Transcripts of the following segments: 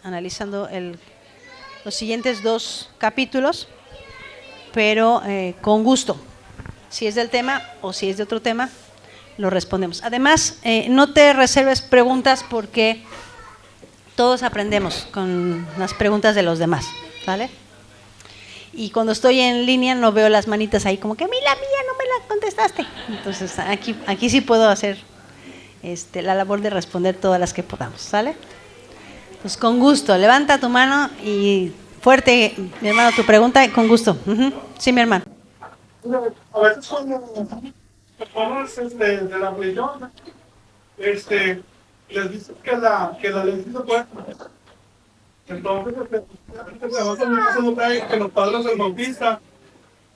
analizando los siguientes 2 capítulos, pero con gusto. Si es del tema o si es de otro tema, lo respondemos. Además, no te reserves preguntas porque todos aprendemos con las preguntas de los demás, ¿vale? Y cuando estoy en línea no veo las manitas ahí como que a mí la mía no me la contestaste. Entonces aquí sí puedo hacer la labor de responder todas las que podamos, ¿sale? Pues con gusto, levanta tu mano y fuerte, mi hermano, tu pregunta, con gusto. Sí, mi hermano. A veces cuando personas de la religión, les dicen que la ley sí se puede. Entonces, que los padres del bautista,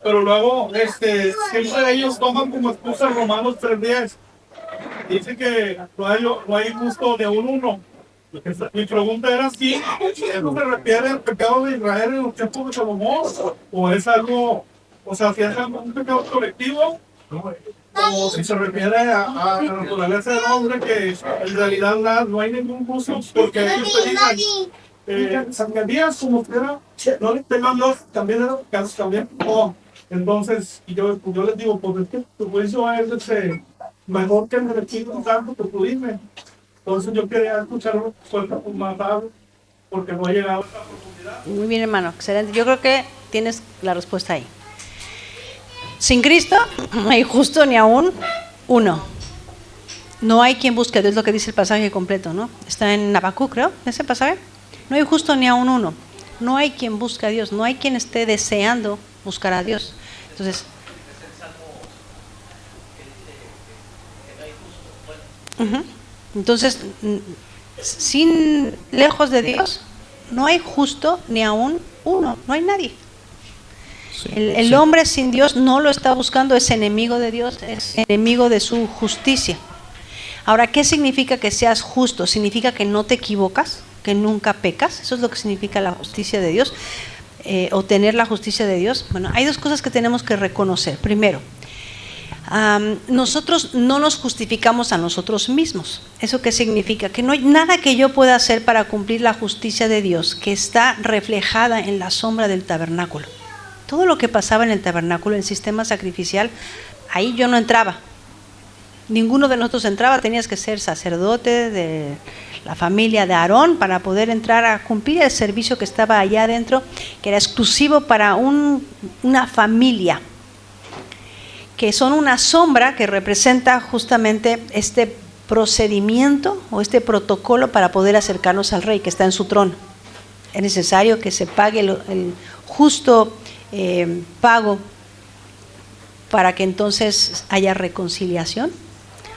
pero luego siempre ellos toman como excusa Romanos 3:10. Dice que no hay justo de un uno. Mi pregunta era si eso se refiere al pecado de Israel en los tiempos de Salomón, o es algo, o sea, si es un pecado colectivo, o si se refiere a la naturaleza del hombre, que en realidad no hay ningún justo, porque ellos te dicen, San Elías, como quiera, no le tengan los, también eran casos también. Entonces, yo les digo, pues es que tu juicio es mejor que el Espíritu Santo que tú dime. Entonces yo quería escuchar una respuesta más tarde, porque no he llegado a esta profundidad. Muy bien, hermano, excelente. Yo creo que tienes la respuesta ahí. Sin Cristo no hay justo ni aún uno. No hay quien busque a Dios, lo que dice el pasaje completo, ¿no? Está en Habacuc, creo, ese pasaje. No hay justo ni aún uno. No hay quien busque a Dios, no hay quien esté deseando buscar a Dios. Entonces, entonces, lejos de Dios, no hay justo ni aún uno, no hay nadie. El hombre sin Dios no lo está buscando, es enemigo de Dios, es enemigo de su justicia. Ahora, ¿qué significa que seas justo? ¿Significa que no te equivocas, que nunca pecas? Eso es lo que significa la justicia de Dios, o tener la justicia de Dios. Bueno, hay 2 cosas que tenemos que reconocer. Primero, nosotros no nos justificamos a nosotros mismos. ¿Eso qué significa? Que no hay nada que yo pueda hacer para cumplir la justicia de Dios, que está reflejada en la sombra del tabernáculo. Todo lo que pasaba en el tabernáculo, en el sistema sacrificial, ahí yo no entraba. Ninguno de nosotros entraba, tenías que ser sacerdote de la familia de Aarón para poder entrar a cumplir el servicio que estaba allá adentro, que era exclusivo para una familia, que son una sombra que representa justamente este procedimiento o este protocolo para poder acercarnos al rey que está en su trono. Es necesario que se pague el justo pago para que entonces haya reconciliación.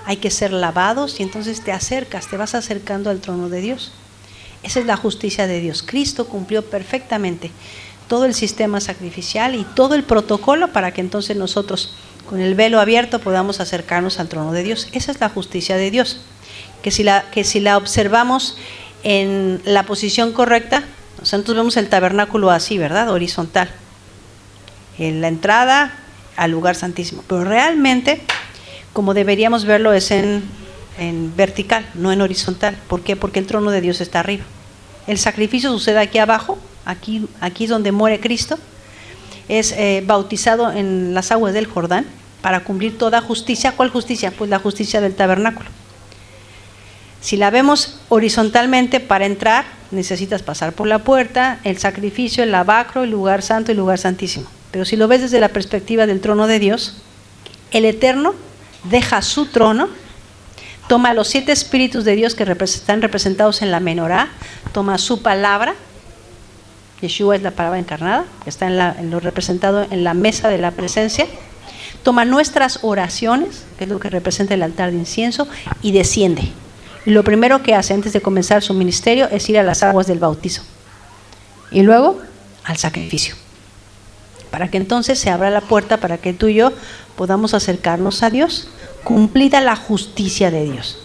Hay que ser lavados y entonces te vas acercando al trono de Dios. Esa es la justicia de Dios. Cristo cumplió perfectamente todo el sistema sacrificial y todo el protocolo para que entonces nosotros, con el velo abierto, podamos acercarnos al trono de Dios. Esa es la justicia de Dios, que si la observamos en la posición correcta, nosotros vemos el tabernáculo así, ¿verdad? Horizontal, en la entrada al lugar santísimo, pero realmente como deberíamos verlo es en vertical, no en horizontal. ¿Por qué? Porque el trono de Dios está arriba. El sacrificio sucede aquí abajo, aquí es donde muere Cristo. Es bautizado en las aguas del Jordán para cumplir toda justicia. ¿Cuál justicia? Pues la justicia del tabernáculo. Si la vemos horizontalmente, para entrar necesitas pasar por la puerta, el sacrificio, el lavacro, el lugar santo y el lugar santísimo. Pero si lo ves desde la perspectiva del trono de Dios, el Eterno deja su trono, toma los 7 espíritus de Dios que están representados en la menorá, toma su palabra, Yeshua es la palabra encarnada, que está en lo representado en la mesa de la presencia, toma nuestras oraciones, que es lo que representa el altar de incienso, y desciende. Y lo primero que hace antes de comenzar su ministerio es ir a las aguas del bautizo y luego al sacrificio, para que entonces se abra la puerta para que tú y yo podamos acercarnos a Dios, cumplida la justicia de Dios.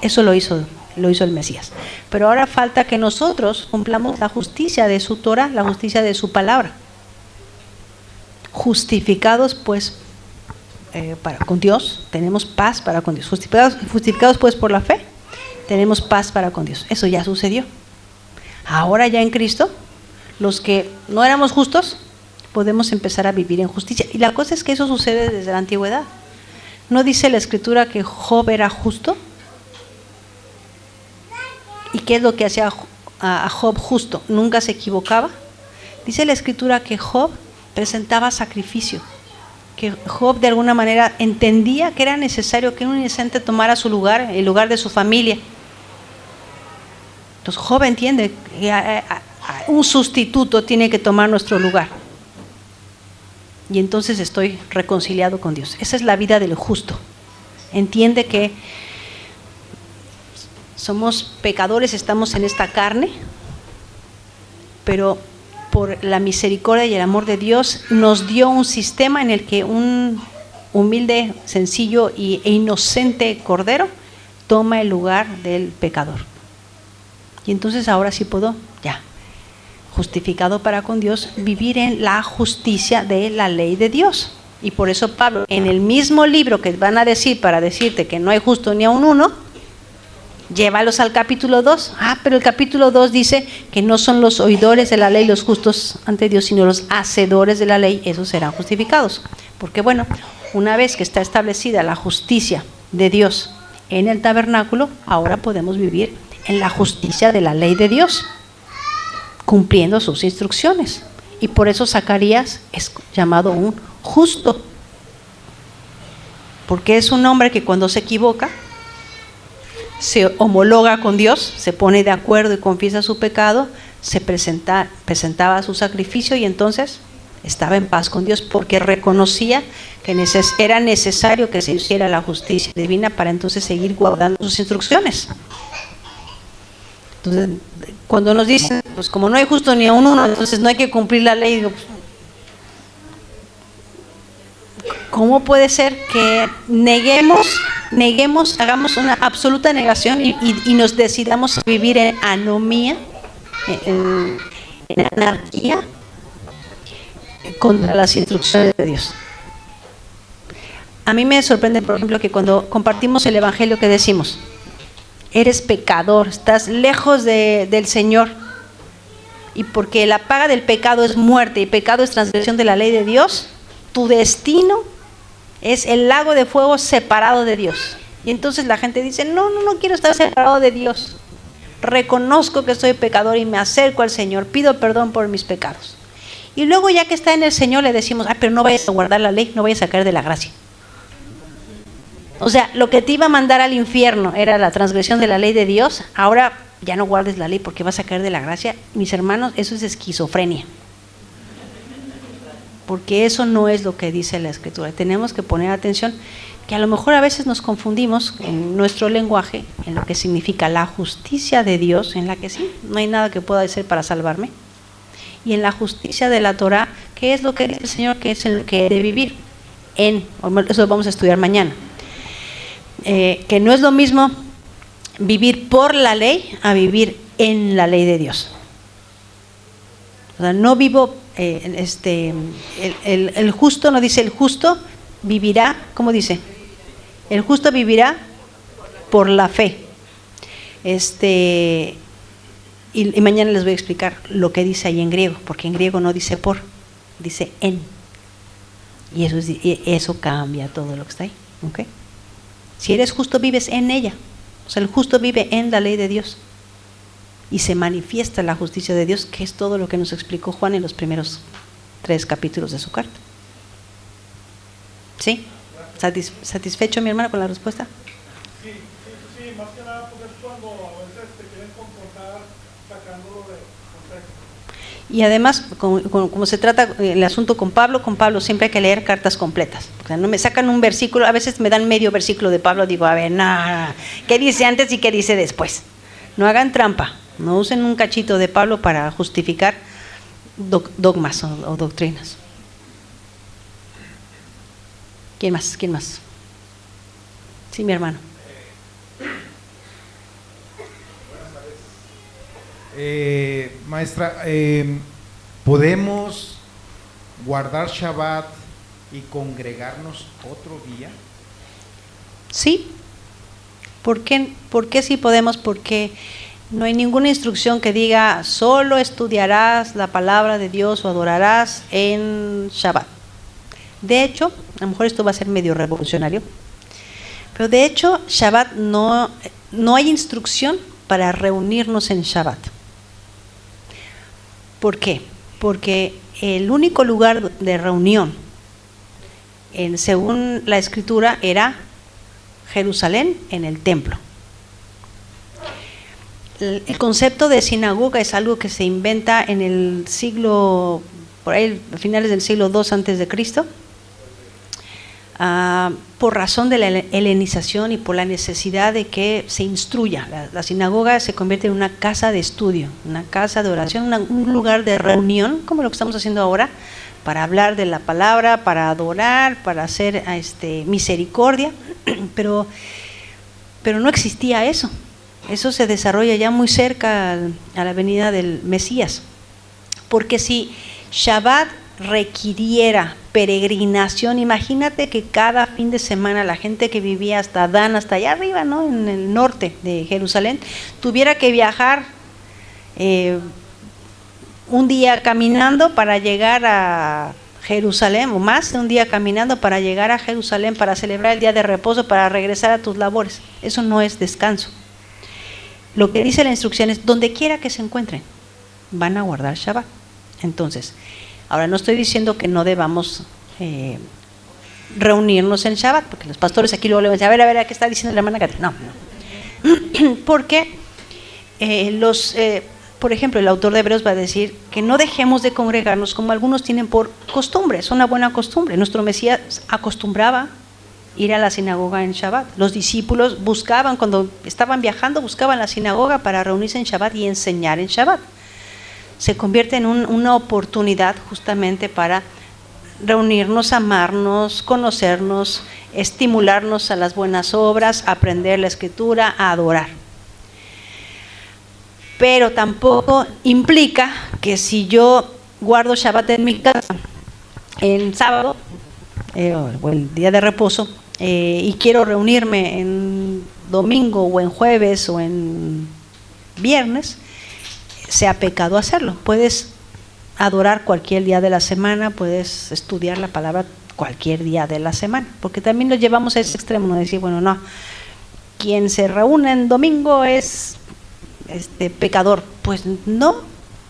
Eso lo hizo el Mesías. Pero ahora falta que nosotros cumplamos la justicia de su Torah, la justicia de su palabra. Justificados pues con Dios, tenemos paz para con Dios. Justificados pues por la fe, tenemos paz para con Dios. Eso ya sucedió. Ahora ya en Cristo, los que no éramos justos, podemos empezar a vivir en justicia. Y la cosa es que eso sucede desde la antigüedad. ¿No dice la Escritura que Job era justo? ¿Y qué es lo que hacía a Job justo? Nunca se equivocaba. Dice la Escritura que Job presentaba sacrificio, que Job de alguna manera entendía que era necesario que un inocente tomara su lugar, el lugar de su familia. Entonces Job entiende que un sustituto tiene que tomar nuestro lugar. Y entonces estoy reconciliado con Dios. Esa es la vida del justo. Entiende que somos pecadores, estamos en esta carne, pero por la misericordia y el amor de Dios nos dio un sistema en el que un humilde, sencillo e inocente cordero toma el lugar del pecador. Y entonces ahora sí puedo, ya, justificado para con Dios, vivir en la justicia de la ley de Dios. Y por eso Pablo, en el mismo libro que van a decir para decirte que no hay justo ni a un uno, llévalos al capítulo 2. Pero el capítulo 2 dice que no son los oidores de la ley los justos ante Dios, sino los hacedores de la ley, esos serán justificados. Porque bueno, una vez que está establecida la justicia de Dios en el tabernáculo, ahora podemos vivir en la justicia de la ley de Dios, cumpliendo sus instrucciones. Y por eso Zacarías es llamado un justo, porque es un hombre que cuando se equivoca se homologa con Dios, se pone de acuerdo y confiesa su pecado, se presentaba su sacrificio y entonces estaba en paz con Dios, porque reconocía que era necesario que se hiciera la justicia divina para entonces seguir guardando sus instrucciones. Entonces, cuando nos dicen, pues como no hay justo ni a uno, entonces no hay que cumplir la ley, digo, pues, ¿cómo puede ser que neguemos, hagamos una absoluta negación y nos decidamos vivir en anomía, en anarquía, contra las instrucciones de Dios? A mí me sorprende, por ejemplo, que cuando compartimos el Evangelio, que decimos, eres pecador, estás lejos del Señor, y porque la paga del pecado es muerte y pecado es transgresión de la ley de Dios, tu destino es el lago de fuego separado de Dios. Y entonces la gente dice, no quiero estar separado de Dios, reconozco que soy pecador y me acerco al Señor, pido perdón por mis pecados. Y luego ya que está en el Señor le decimos, pero no vayas a guardar la ley, no vayas a caer de la gracia. O sea, lo que te iba a mandar al infierno era la transgresión de la ley de Dios, ahora ya no guardes la ley porque vas a caer de la gracia. Mis hermanos, eso es esquizofrenia, porque eso no es lo que dice la Escritura. Tenemos que poner atención, que a lo mejor a veces nos confundimos en nuestro lenguaje, en lo que significa la justicia de Dios, en la que sí, no hay nada que pueda hacer para salvarme, y en la justicia de la Torah, que es lo que dice el Señor, que es el que he de vivir en, eso lo vamos a estudiar mañana. Que no es lo mismo vivir por la ley a vivir en la ley de Dios. O sea, no vivo, el justo, no dice el justo vivirá, ¿cómo dice? El justo vivirá por la fe. Y mañana les voy a explicar lo que dice ahí en griego, porque en griego no dice por, dice en. Y eso cambia todo lo que está ahí, ¿ok? Si eres justo, vives en ella. O sea, el justo vive en la ley de Dios. Y se manifiesta la justicia de Dios, que es todo lo que nos explicó Juan en los primeros 3 capítulos de su carta. ¿Sí? ¿Satisfecho, mi hermano, con la respuesta? Sí, más que nada, porque es cuando a veces te quieren confrontar sacándolo de contexto. Y además, como se trata el asunto con Pablo siempre hay que leer cartas completas. O sea, no me sacan un versículo, a veces me dan medio versículo de Pablo, digo, a ver, ¿qué dice antes y qué dice después? No hagan trampa, no usen un cachito de Pablo para justificar dogmas o doctrinas. ¿Quién más? Sí, mi hermano. Maestra, ¿podemos guardar Shabbat y congregarnos otro día? Sí. ¿Por qué sí podemos? Porque No hay ninguna instrucción que diga solo estudiarás la palabra de Dios o adorarás en Shabbat. De hecho, a lo mejor esto va a ser medio revolucionario, pero de hecho Shabbat no hay instrucción para reunirnos en Shabbat. ¿Por qué? Porque el único lugar de reunión, según la Escritura, era Jerusalén, en el templo. El concepto de sinagoga es algo que se inventa en el siglo, por ahí, a finales del siglo II antes de Cristo, por razón de la helenización y por la necesidad de que se instruya. La sinagoga se convierte en una casa de estudio, una casa de oración, un lugar de reunión, como lo que estamos haciendo ahora, para hablar de la palabra, para adorar, para hacer misericordia, pero no existía eso. Eso se desarrolla ya muy cerca a la venida del Mesías, porque si Shabbat requiriera peregrinación, imagínate que cada fin de semana la gente que vivía hasta Dan, hasta allá arriba, ¿no?, en el norte de Jerusalén, tuviera que viajar un día caminando para llegar a Jerusalén, o más de un día caminando para llegar a Jerusalén, para celebrar el día de reposo, para regresar a tus labores. Eso no es descanso. Lo que dice la instrucción es, donde quiera que se encuentren, van a guardar Shabbat. Entonces, ahora no estoy diciendo que no debamos reunirnos en Shabbat, porque los pastores aquí luego le van a decir, a ver, ¿qué está diciendo la hermana Katy? No. Porque por ejemplo, el autor de Hebreos va a decir que no dejemos de congregarnos como algunos tienen por costumbre. Es una buena costumbre. Nuestro Mesías acostumbraba ir a la sinagoga en Shabbat. Los discípulos buscaban, cuando estaban viajando, buscaban la sinagoga para reunirse en Shabbat y enseñar en Shabbat. Se convierte en una oportunidad justamente para reunirnos, amarnos, conocernos, estimularnos a las buenas obras, aprender la Escritura, a adorar. Pero tampoco implica que si yo guardo Shabbat en mi casa el sábado o el día de reposo y quiero reunirme en domingo o en jueves o en viernes, sea pecado hacerlo. Puedes adorar cualquier día de la semana, puedes estudiar la palabra cualquier día de la semana, porque también lo llevamos a ese extremo, no decir, bueno, no, quien se reúne en domingo es pecador. Pues no,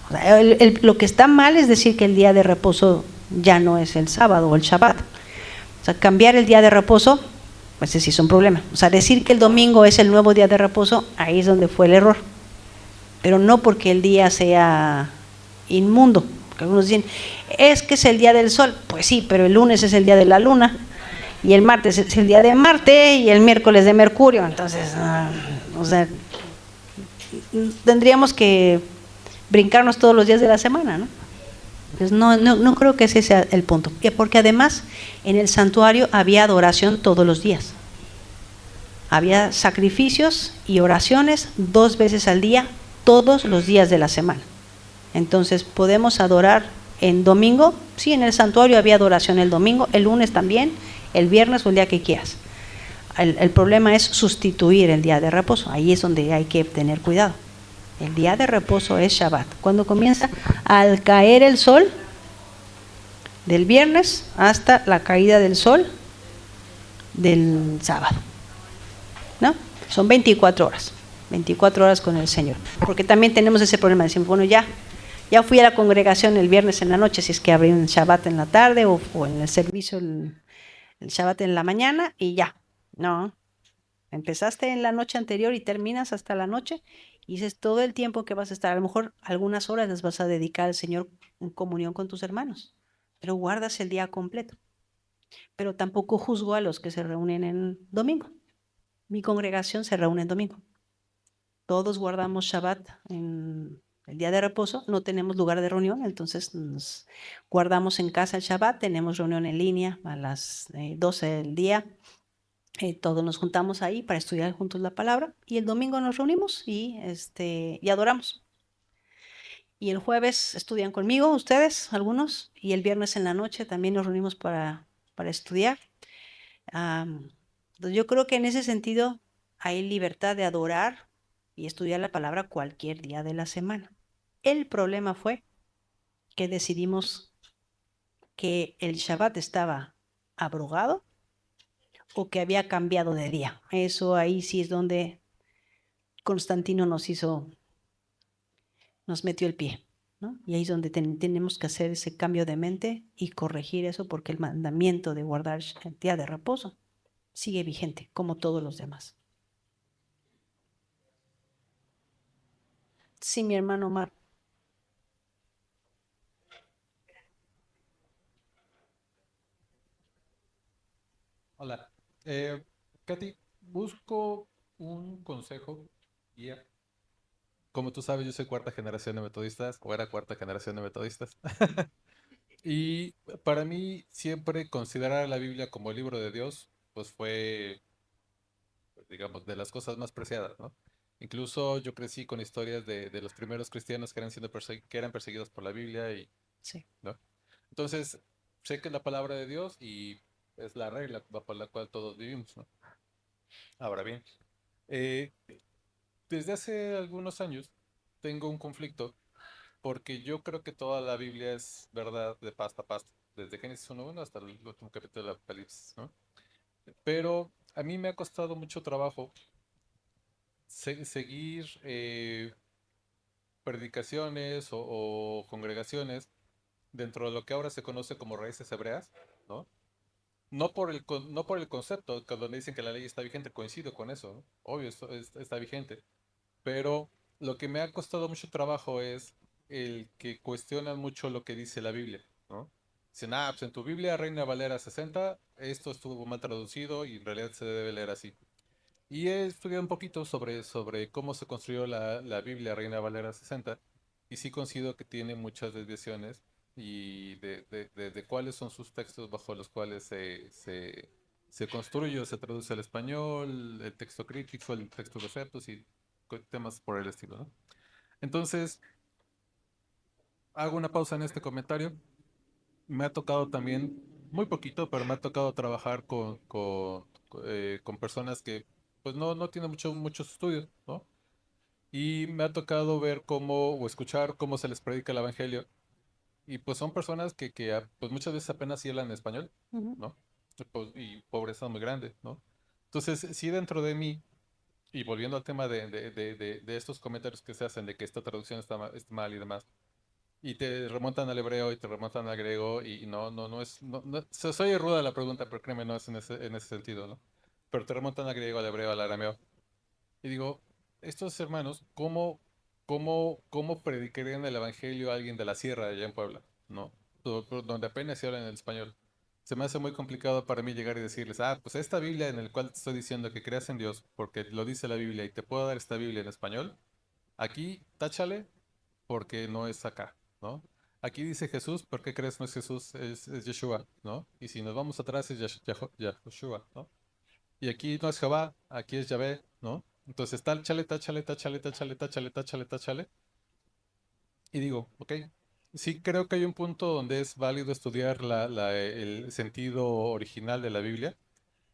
o sea, lo que está mal es decir que el día de reposo ya no es el sábado o el Shabbat. O sea, cambiar el día de reposo, pues ese sí es un problema. O sea, decir que el domingo es el nuevo día de reposo, ahí es donde fue el error. Pero no porque el día sea inmundo. Porque algunos dicen, es que es el día del sol. Pues sí, pero el lunes es el día de la luna, y el martes es el día de Marte, y el miércoles de Mercurio. Entonces, o sea, tendríamos que brincarnos todos los días de la semana, ¿no? Pues no creo que ese sea el punto. Porque además en el santuario había adoración todos los días. Había sacrificios y oraciones 2 veces al día, todos los días de la semana. Entonces, ¿podemos adorar en domingo? Sí, en el santuario había adoración el domingo, el lunes también, el viernes o el día que quieras. El problema es sustituir el día de reposo. Ahí es donde hay que tener cuidado. El día de reposo es Shabbat. Cuando comienza al caer el sol, del viernes hasta la caída del sol del sábado, ¿no? Son 24 horas. 24 horas con el Señor. Porque también tenemos ese problema. Decimos, bueno, ya fui a la congregación el viernes en la noche, si es que abrí un Shabbat en la tarde o en el servicio el Shabbat en la mañana, y ya. No, empezaste en la noche anterior y terminas hasta la noche, y dices todo el tiempo que vas a estar. A lo mejor algunas horas las vas a dedicar al Señor en comunión con tus hermanos, pero guardas el día completo. Pero tampoco juzgo a los que se reúnen en domingo. Mi congregación se reúne en domingo. Todos guardamos Shabbat en el día de reposo, no tenemos lugar de reunión, entonces nos guardamos en casa el Shabbat, tenemos reunión en línea a las 12 del día. Todos nos juntamos ahí para estudiar juntos la palabra, y el domingo nos reunimos y adoramos. Y el jueves estudian conmigo, ustedes, algunos, y el viernes en la noche también nos reunimos para estudiar. Yo creo que en ese sentido hay libertad de adorar y estudiar la palabra cualquier día de la semana. El problema fue que decidimos que el Shabbat estaba abrogado o que había cambiado de día. Eso ahí sí es donde Constantino nos metió el pie, ¿no? Y ahí es donde tenemos que hacer ese cambio de mente y corregir eso, porque el mandamiento de guardar el día de reposo sigue vigente, como todos los demás. Sí, mi hermano Omar. Hola. Katy, busco un consejo, guía. Como tú sabes, yo soy cuarta generación de metodistas, o era cuarta generación de metodistas. Y para mí, siempre considerar a la Biblia como el libro de Dios, pues fue, pues, digamos, de las cosas más preciadas, ¿no? Incluso yo crecí con historias de los primeros cristianos que que eran perseguidos por la Biblia y, Sí. ¿no? Entonces, sé que es la palabra de Dios y es la regla por la cual todos vivimos, ¿no? Ahora bien, eh, desde hace algunos años tengo un conflicto porque yo creo que toda la Biblia es verdad de pasta a pasta, desde Génesis 1:1 hasta el último capítulo del Apocalipsis, ¿no? Pero a mí me ha costado mucho trabajo seguir predicaciones o congregaciones dentro de lo que ahora se conoce como raíces hebreas, ¿no? No por el concepto, que donde dicen que la ley está vigente, coincido con eso, ¿no? Obvio, está vigente. Pero lo que me ha costado mucho trabajo es el que cuestionan mucho lo que dice la Biblia, ¿no? Dicen, pues en tu Biblia Reina Valera 60, esto estuvo mal traducido y en realidad se debe leer así. Y he estudiado un poquito sobre cómo se construyó la Biblia Reina Valera 60 y sí considero que tiene muchas desviaciones y de cuáles son sus textos bajo los cuales se construye o se traduce al español, el texto crítico, el texto de efectos y temas por el estilo, ¿no? Entonces, hago una pausa en este comentario. Me ha tocado también, muy poquito, pero me ha tocado trabajar con personas que pues no tienen muchos estudios, ¿no? Y me ha tocado ver cómo, o escuchar cómo se les predica el evangelio. Y pues son personas pues muchas veces apenas sí hablan español, Ujú. ¿no? Y pobreza muy grande, ¿no? Entonces, sí dentro de mí, y volviendo al tema de estos comentarios que se hacen de que esta traducción está mal y demás, y te remontan al hebreo y te remontan al griego y no es, soy ruda la pregunta, pero créeme, no es en ese sentido, ¿no? Pero te remontan al griego, al hebreo, al arameo. Y digo, estos hermanos, ¿cómo predicarían el evangelio a alguien de la sierra allá en Puebla? ¿No? Donde apenas se habla en el español. Se me hace muy complicado para mí llegar y decirles, pues esta Biblia en la cual te estoy diciendo que creas en Dios, porque lo dice la Biblia y te puedo dar esta Biblia en español, aquí táchale porque no es acá, ¿no? Aquí dice Jesús, ¿por qué crees no es Jesús? Es Yeshua, ¿no? Y si nos vamos atrás es Yahushua, ¿no? Y aquí no es Jehová, aquí es Yahvé, ¿no? Entonces táchale, táchale, táchale, táchale, táchale, táchale, táchale. Y digo, ok, sí creo que hay un punto donde es válido estudiar el sentido original de la Biblia,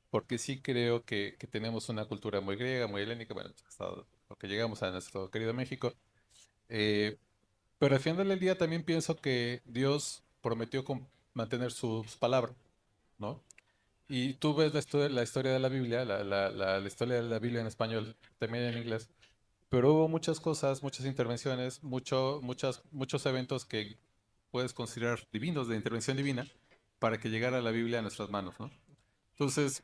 porque sí creo que tenemos una cultura muy griega, muy helénica, bueno, hasta lo que llegamos a nuestro querido México. Eh, Pero al final del día también pienso que Dios prometió mantener sus palabras, ¿no? Y tú ves la historia de la Biblia, la historia de la Biblia en español, también en inglés, pero hubo muchas cosas, muchas intervenciones, muchos eventos que puedes considerar divinos, de intervención divina, para que llegara la Biblia a nuestras manos, ¿no? Entonces,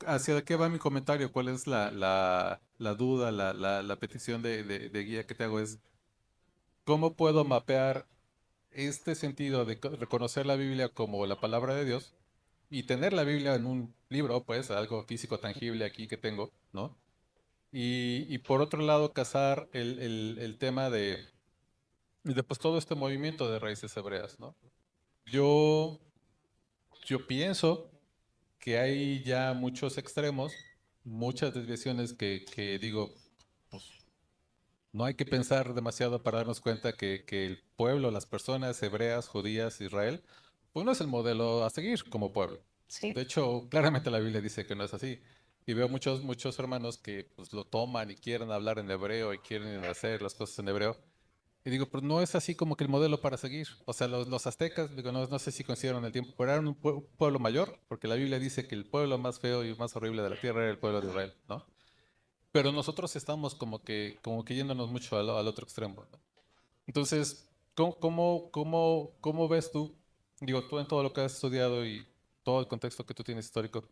¿hacia qué va mi comentario? ¿Cuál es la duda, la petición de guía que te hago? Es, ¿cómo puedo mapear este sentido de reconocer la Biblia como la palabra de Dios y tener la Biblia en un libro, pues algo físico tangible aquí que tengo, ¿no? Y por otro lado, casar el tema de pues todo este movimiento de raíces hebreas, ¿no? Yo, yo pienso que hay ya muchos extremos, muchas desviaciones que digo, pues no hay que pensar demasiado para darnos cuenta que el pueblo, las personas hebreas, judías, Israel, pues no es el modelo a seguir como pueblo. Sí. De hecho, claramente la Biblia dice que no es así. Y veo muchos hermanos que pues lo toman y quieren hablar en hebreo y quieren hacer las cosas en hebreo. Y digo, pero no es así como que el modelo para seguir. O sea, los aztecas, digo, no sé si consideraron el tiempo, pero eran un pueblo mayor, porque la Biblia dice que el pueblo más feo y más horrible de la tierra era el pueblo de Israel, ¿no? Pero nosotros estamos como que yéndonos mucho al otro extremo, ¿no? Entonces, ¿cómo ves tú, digo, tú en todo lo que has estudiado y todo el contexto que tú tienes histórico,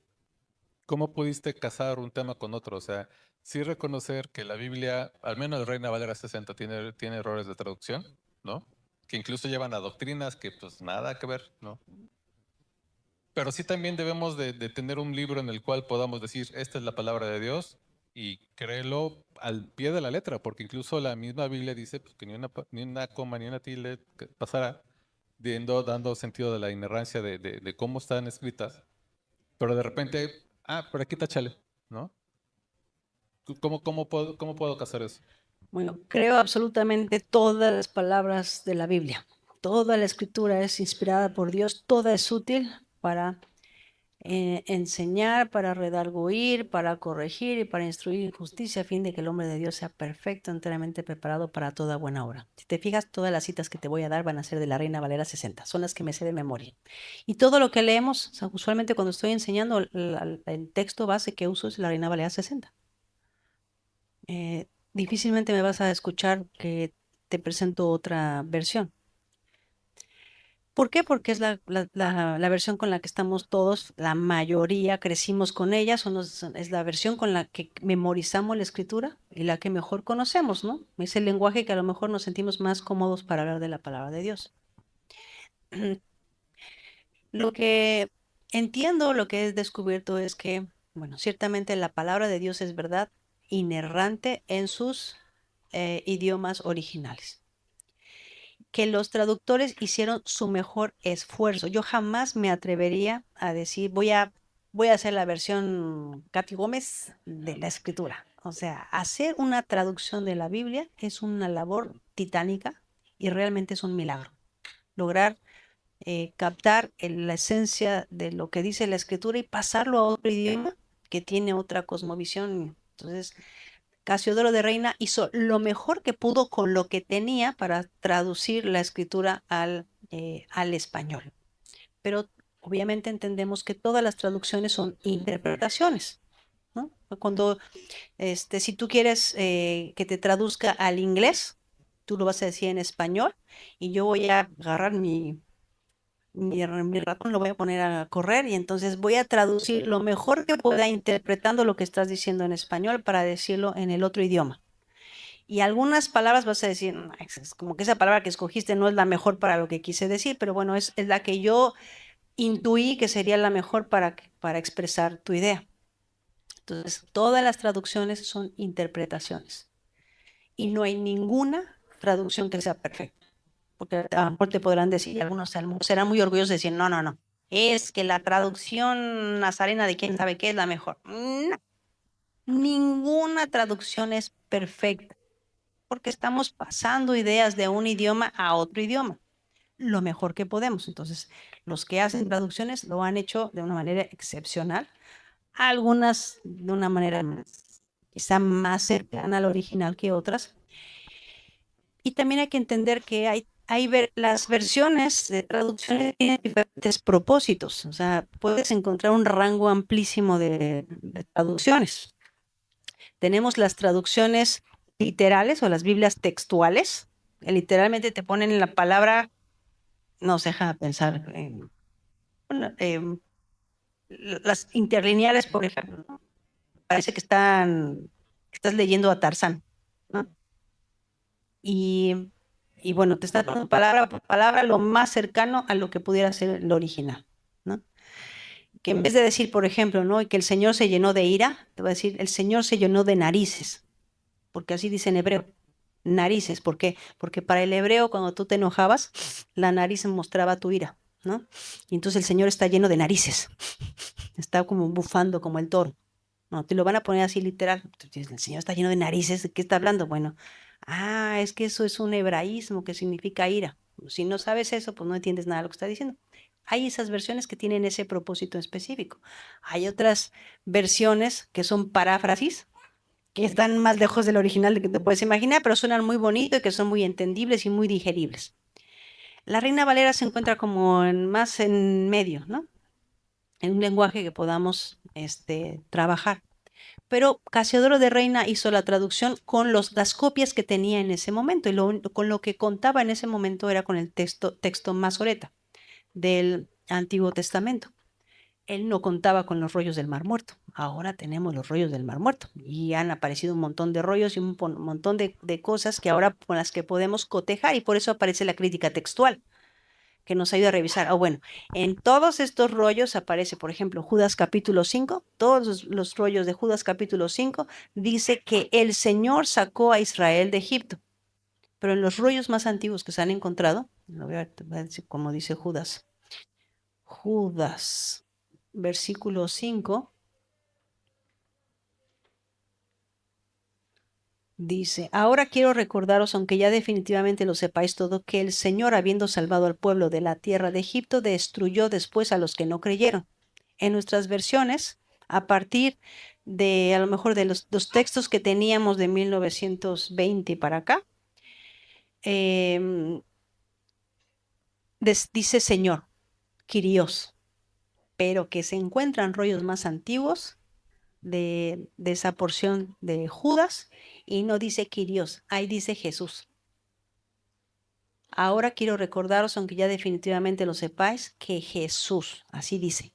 cómo pudiste casar un tema con otro? O sea, sí reconocer que la Biblia, al menos el Reina Valera 60, tiene errores de traducción, ¿no? Que incluso llevan a doctrinas que pues nada que ver, ¿no? Pero sí también debemos de tener un libro en el cual podamos decir, esta es la palabra de Dios y créelo al pie de la letra, porque incluso la misma Biblia dice pues, que ni una coma ni una tilde pasará, dando sentido de la inerrancia de cómo están escritas, pero de repente, por aquí táchale, ¿no? ¿Cómo puedo casar eso? Bueno, creo absolutamente todas las palabras de la Biblia. Toda la escritura es inspirada por Dios, toda es útil para enseñar, para redarguir, para corregir y para instruir en justicia, a fin de que el hombre de Dios sea perfecto, enteramente preparado para toda buena obra. Si te fijas, todas las citas que te voy a dar van a ser de la Reina Valera 60, son las que me sé de memoria. Y todo lo que leemos, o sea, usualmente cuando estoy enseñando, el texto base que uso es la Reina Valera 60. Difícilmente me vas a escuchar que te presento otra versión. ¿Por qué? Porque es la versión con la que estamos todos, la mayoría crecimos con ella, es la versión con la que memorizamos la escritura y la que mejor conocemos, ¿no? Es el lenguaje que a lo mejor nos sentimos más cómodos para hablar de la palabra de Dios. Lo que entiendo, lo que he descubierto es que, bueno, ciertamente la palabra de Dios es verdad, inerrante en sus idiomas originales, que los traductores hicieron su mejor esfuerzo. Yo jamás me atrevería a decir, voy a hacer la versión Katy Gómez de la escritura. O sea, hacer una traducción de la Biblia es una labor titánica y realmente es un milagro. Lograr captar la esencia de lo que dice la escritura y pasarlo a otro idioma que tiene otra cosmovisión. Entonces, Casiodoro de Reina hizo lo mejor que pudo con lo que tenía para traducir la escritura al español. Pero obviamente entendemos que todas las traducciones son interpretaciones, ¿no? Cuando, si tú quieres que te traduzca al inglés, tú lo vas a decir en español y yo voy a agarrar mi ratón, lo voy a poner a correr y entonces voy a traducir lo mejor que pueda interpretando lo que estás diciendo en español para decirlo en el otro idioma. Y algunas palabras vas a decir, "No, es como que esa palabra que escogiste no es la mejor para lo que quise decir, pero bueno, es la que yo intuí que sería la mejor para expresar tu idea". Entonces, todas las traducciones son interpretaciones y no hay ninguna traducción que sea perfecta. Porque a lo mejor te podrán decir, algunos serán muy orgullosos de decir, no, no, no, es que la traducción nazarena de quién sabe qué es la mejor. No, ninguna traducción es perfecta, porque estamos pasando ideas de un idioma a otro idioma, lo mejor que podemos. Entonces, los que hacen traducciones lo han hecho de una manera excepcional, algunas de una manera quizá más cercana al original que otras. Y también hay que entender que las versiones de traducciones tienen diferentes propósitos. O sea, puedes encontrar un rango amplísimo de traducciones. Tenemos las traducciones literales o las Biblias textuales, que literalmente te ponen la palabra, no se deja pensar, bueno, las interlineales, por ejemplo, ¿no? Parece que estás leyendo a Tarzán, ¿no? Y bueno, te está dando palabra por palabra lo más cercano a lo que pudiera ser el original, ¿no? Que en vez de decir, por ejemplo, ¿no? Y que el Señor se llenó de ira, te va a decir, el Señor se llenó de narices, porque así dice en hebreo. Narices, ¿por qué? Porque para el hebreo, cuando tú te enojabas, la nariz mostraba tu ira, ¿no? Y entonces el Señor está lleno de narices, está como bufando como el toro. No, te lo van a poner así literal. El Señor está lleno de narices, ¿de qué está hablando? Bueno, es que eso es un hebraísmo que significa ira. Si no sabes eso, pues no entiendes nada de lo que está diciendo. Hay esas versiones que tienen ese propósito específico. Hay otras versiones que son paráfrasis, que están más lejos del original de que te puedes imaginar, pero suenan muy bonito y que son muy entendibles y muy digeribles. La Reina Valera se encuentra como más en medio, ¿no? En un lenguaje que podamos trabajar. Pero Casiodoro de Reina hizo la traducción con las copias que tenía en ese momento, y con lo que contaba en ese momento era con el texto Masoreta del Antiguo Testamento. Él no contaba con los rollos del Mar Muerto. Ahora tenemos los rollos del Mar Muerto y han aparecido un montón de rollos y un montón de cosas que ahora con las que podemos cotejar, y por eso aparece la crítica textual, que nos ayuda a revisar. Bueno, en todos estos rollos aparece, por ejemplo, Judas capítulo 5, todos los rollos de Judas capítulo 5 dice que el Señor sacó a Israel de Egipto. Pero en los rollos más antiguos que se han encontrado, lo voy a decir como dice Judas, versículo 5, dice: ahora quiero recordaros, aunque ya definitivamente lo sepáis todo, que el Señor, habiendo salvado al pueblo de la tierra de Egipto, destruyó después a los que no creyeron. En nuestras versiones, a partir de a lo mejor de los textos que teníamos de 1920 para acá, dice Señor, Kyrios, pero que se encuentran rollos más antiguos de esa porción de Judas y no dice Kyrios, ahí dice Jesús. Ahora quiero recordaros, aunque ya definitivamente lo sepáis, que Jesús, así dice,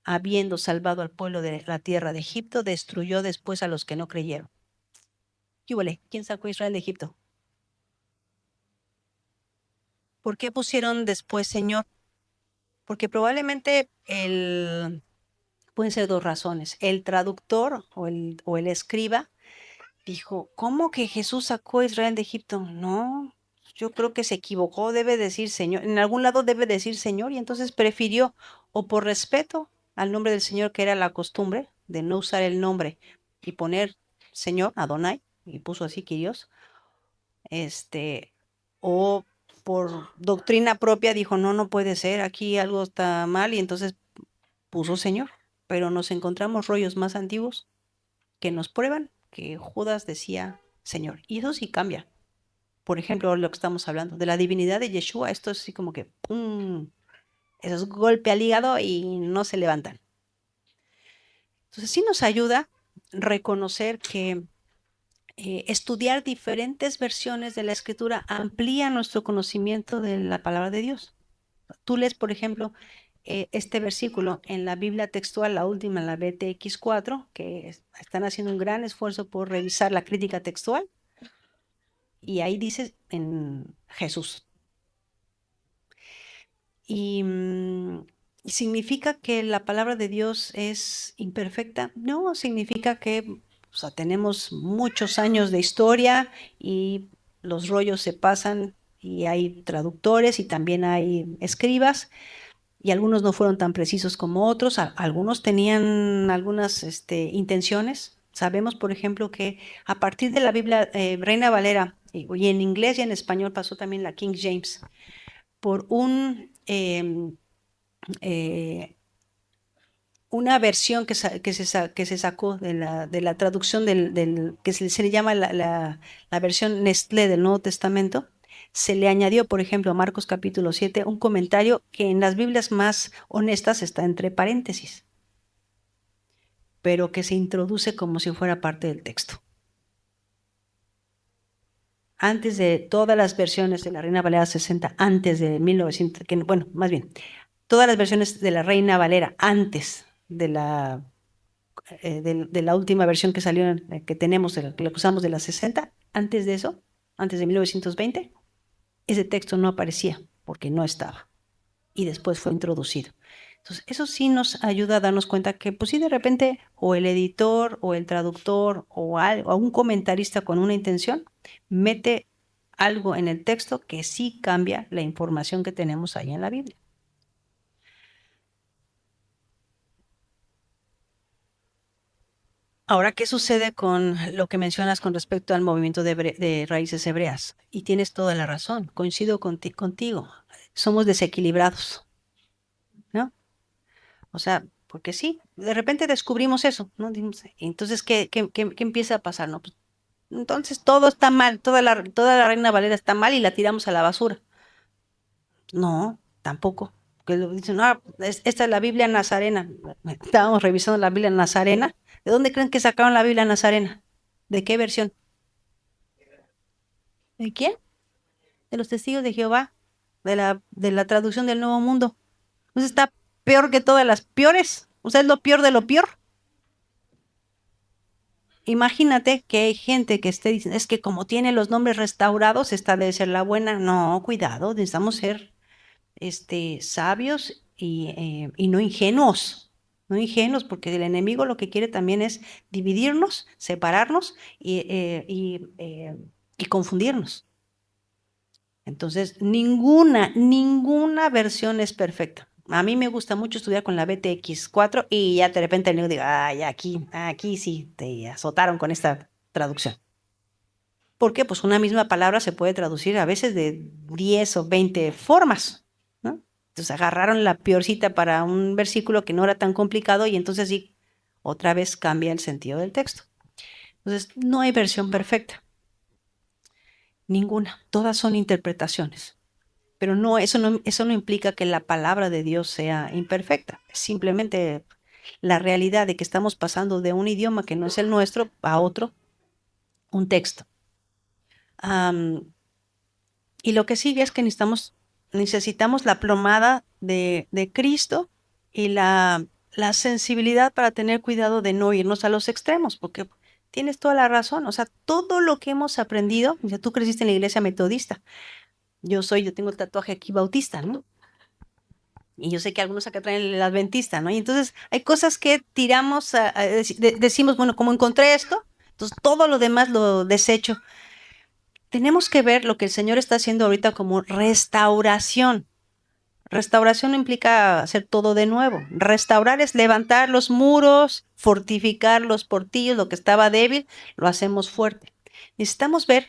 habiendo salvado al pueblo de la tierra de Egipto, destruyó después a los que no creyeron. ¿Qué huele? ¿Quién sacó a Israel de Egipto? ¿Por qué pusieron después Señor? Porque probablemente pueden ser dos razones. El traductor o el escriba dijo: ¿cómo que Jesús sacó a Israel de Egipto? No, yo creo que se equivocó, debe decir Señor. En algún lado debe decir Señor, y entonces prefirió, o por respeto al nombre del Señor, que era la costumbre de no usar el nombre y poner Señor, Adonai, y puso así Kyrios, o por doctrina propia dijo: no puede ser, aquí algo está mal, y entonces puso Señor. Pero nos encontramos rollos más antiguos que nos prueban que Judas decía Señor. Y eso sí cambia. Por ejemplo, lo que estamos hablando de la divinidad de Yeshua, esto es así como que ¡pum! Eso es golpe al hígado y no se levantan. Entonces sí nos ayuda reconocer que estudiar diferentes versiones de la Escritura amplía nuestro conocimiento de la palabra de Dios. Tú lees, por ejemplo, este versículo en la Biblia textual, la última, en la BTX4, que están haciendo un gran esfuerzo por revisar la crítica textual, y ahí dice en Jesús. Y ¿significa que la palabra de Dios es imperfecta? No, significa que tenemos muchos años de historia y los rollos se pasan y hay traductores y también hay escribas, y algunos no fueron tan precisos como otros, algunos tenían algunas intenciones. Sabemos, por ejemplo, que a partir de la Biblia Reina Valera, y en inglés y en español pasó también la King James, por una versión que se sacó de la traducción que se le llama la versión Nestlé del Nuevo Testamento. Se le añadió, por ejemplo, a Marcos capítulo 7, un comentario que en las Biblias más honestas está entre paréntesis, pero que se introduce como si fuera parte del texto. Antes de todas las versiones de la Reina Valera 60, antes de 1900, más bien, todas las versiones de la Reina Valera antes de la última versión que salió, que tenemos, que usamos de la 60, antes de eso, antes de 1920, ese texto no aparecía porque no estaba, y después fue introducido. Entonces, eso sí nos ayuda a darnos cuenta que, pues sí, de repente, o el editor, o el traductor, o un comentarista con una intención, mete algo en el texto que sí cambia la información que tenemos ahí en la Biblia. Ahora, ¿qué sucede con lo que mencionas con respecto al movimiento de raíces hebreas? Y tienes toda la razón, coincido contigo. Somos desequilibrados. O sea, porque sí, de repente descubrimos eso, ¿no? Entonces, ¿qué empieza a pasar? No, pues, entonces todo está mal, toda la Reina Valera está mal y la tiramos a la basura. No, tampoco. Que lo dicen, no, esta es la Biblia Nazarena. Estábamos revisando la Biblia Nazarena. ¿De dónde creen que sacaron la Biblia Nazarena? ¿De qué versión? ¿De quién? De los Testigos de Jehová, de la traducción del Nuevo Mundo. Entonces está peor que todas las peores. O sea, es lo peor de lo peor. Imagínate que hay gente que esté diciendo, es que como tiene los nombres restaurados, esta debe ser la buena. No, cuidado, necesitamos ser sabios y no ingenuos. No ingenuos, porque el enemigo lo que quiere también es dividirnos, separarnos y confundirnos. Entonces, ninguna versión es perfecta. A mí me gusta mucho estudiar con la BTX 4 y ya de repente el niño diga, ay, aquí sí te azotaron con esta traducción. ¿Por qué? Pues una misma palabra se puede traducir a veces de 10 o 20 formas, ¿no? Entonces agarraron la peorcita para un versículo que no era tan complicado y entonces sí, otra vez cambia el sentido del texto. Entonces, no hay versión perfecta. Ninguna. Todas son interpretaciones. Pero eso no implica que la palabra de Dios sea imperfecta. Es simplemente la realidad de que estamos pasando de un idioma que no es el nuestro a otro, un texto. Y lo que sigue es que necesitamos la plomada de Cristo y la sensibilidad para tener cuidado de no irnos a los extremos, porque tienes toda la razón. O sea, todo lo que hemos aprendido, o sea, tú creciste en la iglesia metodista. Yo tengo el tatuaje aquí bautista, ¿no? Y yo sé que algunos acá traen el adventista, ¿no? Y entonces hay cosas que tiramos, decimos, bueno, como encontré esto, entonces todo lo demás lo desecho. Tenemos que ver lo que el Señor está haciendo ahorita como restauración. Restauración no implica hacer todo de nuevo. Restaurar es levantar los muros, fortificar los portillos, lo que estaba débil, lo hacemos fuerte. Necesitamos ver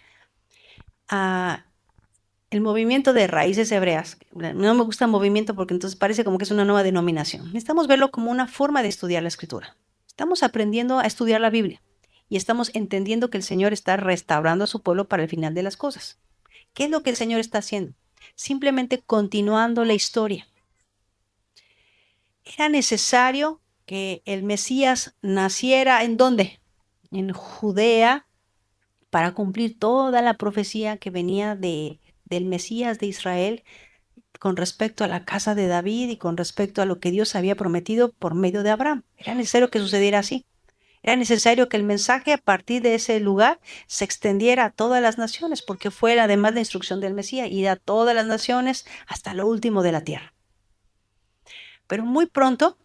el movimiento de raíces hebreas. No me gusta movimiento porque entonces parece como que es una nueva denominación. Necesitamos verlo como una forma de estudiar la escritura. Estamos aprendiendo a estudiar la Biblia y estamos entendiendo que el Señor está restaurando a su pueblo para el final de las cosas. ¿Qué es lo que el Señor está haciendo? Simplemente continuando la historia. Era necesario que el Mesías naciera ¿en dónde? En Judea, para cumplir toda la profecía que venía del Mesías de Israel con respecto a la casa de David y con respecto a lo que Dios había prometido por medio de Abraham. Era necesario que sucediera así. Era necesario que el mensaje a partir de ese lugar se extendiera a todas las naciones, porque fue además la instrucción del Mesías, ir a todas las naciones hasta lo último de la tierra. Pero muy pronto,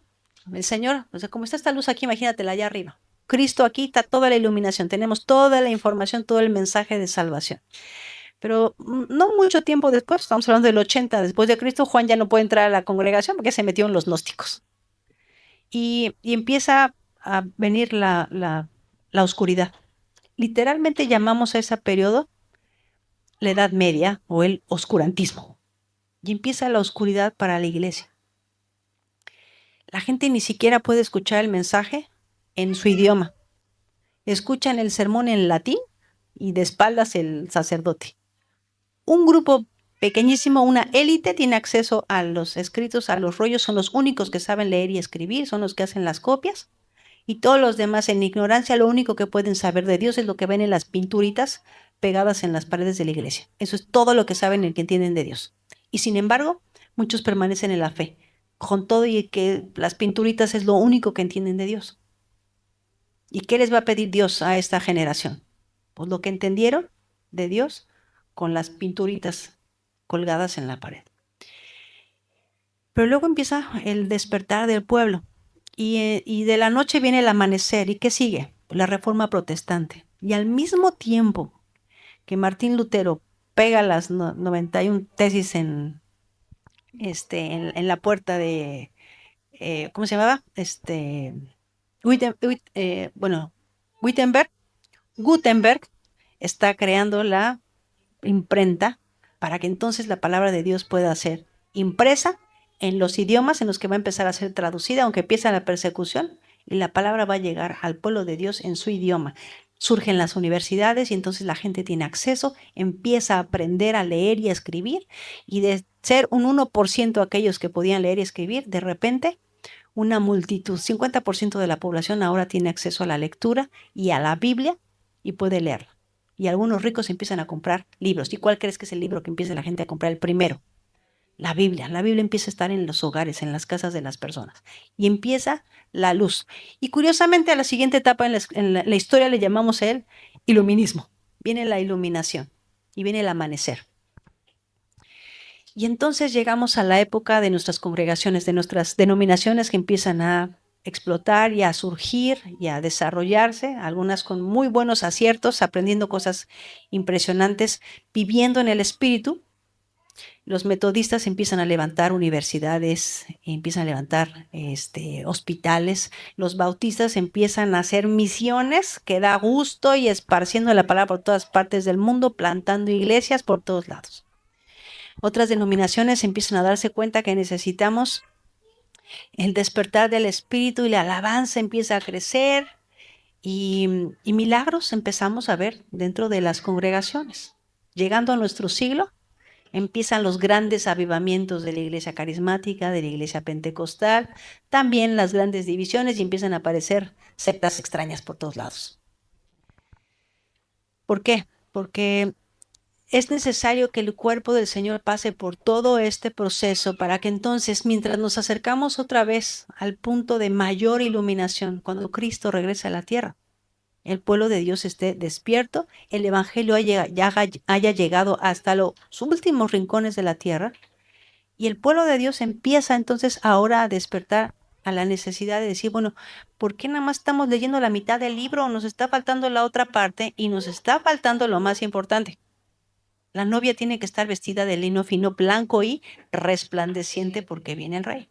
el Señor, o sea, como está esta luz aquí, imagínatela allá arriba. Cristo aquí está toda la iluminación, tenemos toda la información, todo el mensaje de salvación. Pero no mucho tiempo después, estamos hablando del 80 después de Cristo, Juan ya no puede entrar a la congregación porque se metió en los gnósticos. Y empieza a venir la oscuridad. Literalmente llamamos a ese periodo la Edad Media o el oscurantismo. Y empieza la oscuridad para la iglesia. La gente ni siquiera puede escuchar el mensaje en su idioma. Escuchan el sermón en latín y de espaldas el sacerdote. Un grupo pequeñísimo, una élite, tiene acceso a los escritos, a los rollos, son los únicos que saben leer y escribir, son los que hacen las copias. Y todos los demás en ignorancia, lo único que pueden saber de Dios es lo que ven en las pinturitas pegadas en las paredes de la iglesia. Eso es todo lo que saben y que entienden de Dios. Y sin embargo, muchos permanecen en la fe, con todo y que las pinturitas es lo único que entienden de Dios. ¿Y qué les va a pedir Dios a esta generación? Pues lo que entendieron de Dios con las pinturitas colgadas en la pared. Pero luego empieza el despertar del pueblo y de la noche viene el amanecer. ¿Y qué sigue? La Reforma Protestante. Y al mismo tiempo que Martín Lutero pega las 91 tesis en la puerta de, ¿cómo se llamaba? Gutenberg está creando la imprenta para que entonces la palabra de Dios pueda ser impresa en los idiomas en los que va a empezar a ser traducida, aunque empieza la persecución, y la palabra va a llegar al pueblo de Dios en su idioma. Surgen las universidades y entonces la gente tiene acceso, empieza a aprender a leer y a escribir, y de ser un 1% aquellos que podían leer y escribir, de repente una multitud, 50% de la población ahora tiene acceso a la lectura y a la Biblia y puede leerla. Y algunos ricos empiezan a comprar libros. ¿Y cuál crees que es el libro que empieza la gente a comprar el primero? La Biblia. La Biblia empieza a estar en los hogares, en las casas de las personas. Y empieza la luz. Y curiosamente a la siguiente etapa en la historia le llamamos el iluminismo. Viene la iluminación y viene el amanecer. Y entonces llegamos a la época de nuestras congregaciones, de nuestras denominaciones que empiezan a explotar y a surgir y a desarrollarse, algunas con muy buenos aciertos, aprendiendo cosas impresionantes, viviendo en el Espíritu. Los metodistas empiezan a levantar universidades, empiezan a levantar hospitales. Los bautistas empiezan a hacer misiones que da gusto y esparciendo la palabra por todas partes del mundo, plantando iglesias por todos lados. Otras denominaciones empiezan a darse cuenta que necesitamos el despertar del Espíritu y la alabanza empieza a crecer y milagros empezamos a ver dentro de las congregaciones. Llegando a nuestro siglo, empiezan los grandes avivamientos de la iglesia carismática, de la iglesia pentecostal, también las grandes divisiones y empiezan a aparecer sectas extrañas por todos lados. ¿Por qué? Porque es necesario que el cuerpo del Señor pase por todo este proceso para que entonces, mientras nos acercamos otra vez al punto de mayor iluminación, cuando Cristo regrese a la tierra, el pueblo de Dios esté despierto, el evangelio haya llegado hasta los últimos rincones de la tierra y el pueblo de Dios empieza entonces ahora a despertar a la necesidad de decir, bueno, ¿por qué nada más estamos leyendo la mitad del libro? Nos está faltando la otra parte y nos está faltando lo más importante. La novia tiene que estar vestida de lino fino, blanco y resplandeciente porque viene el rey.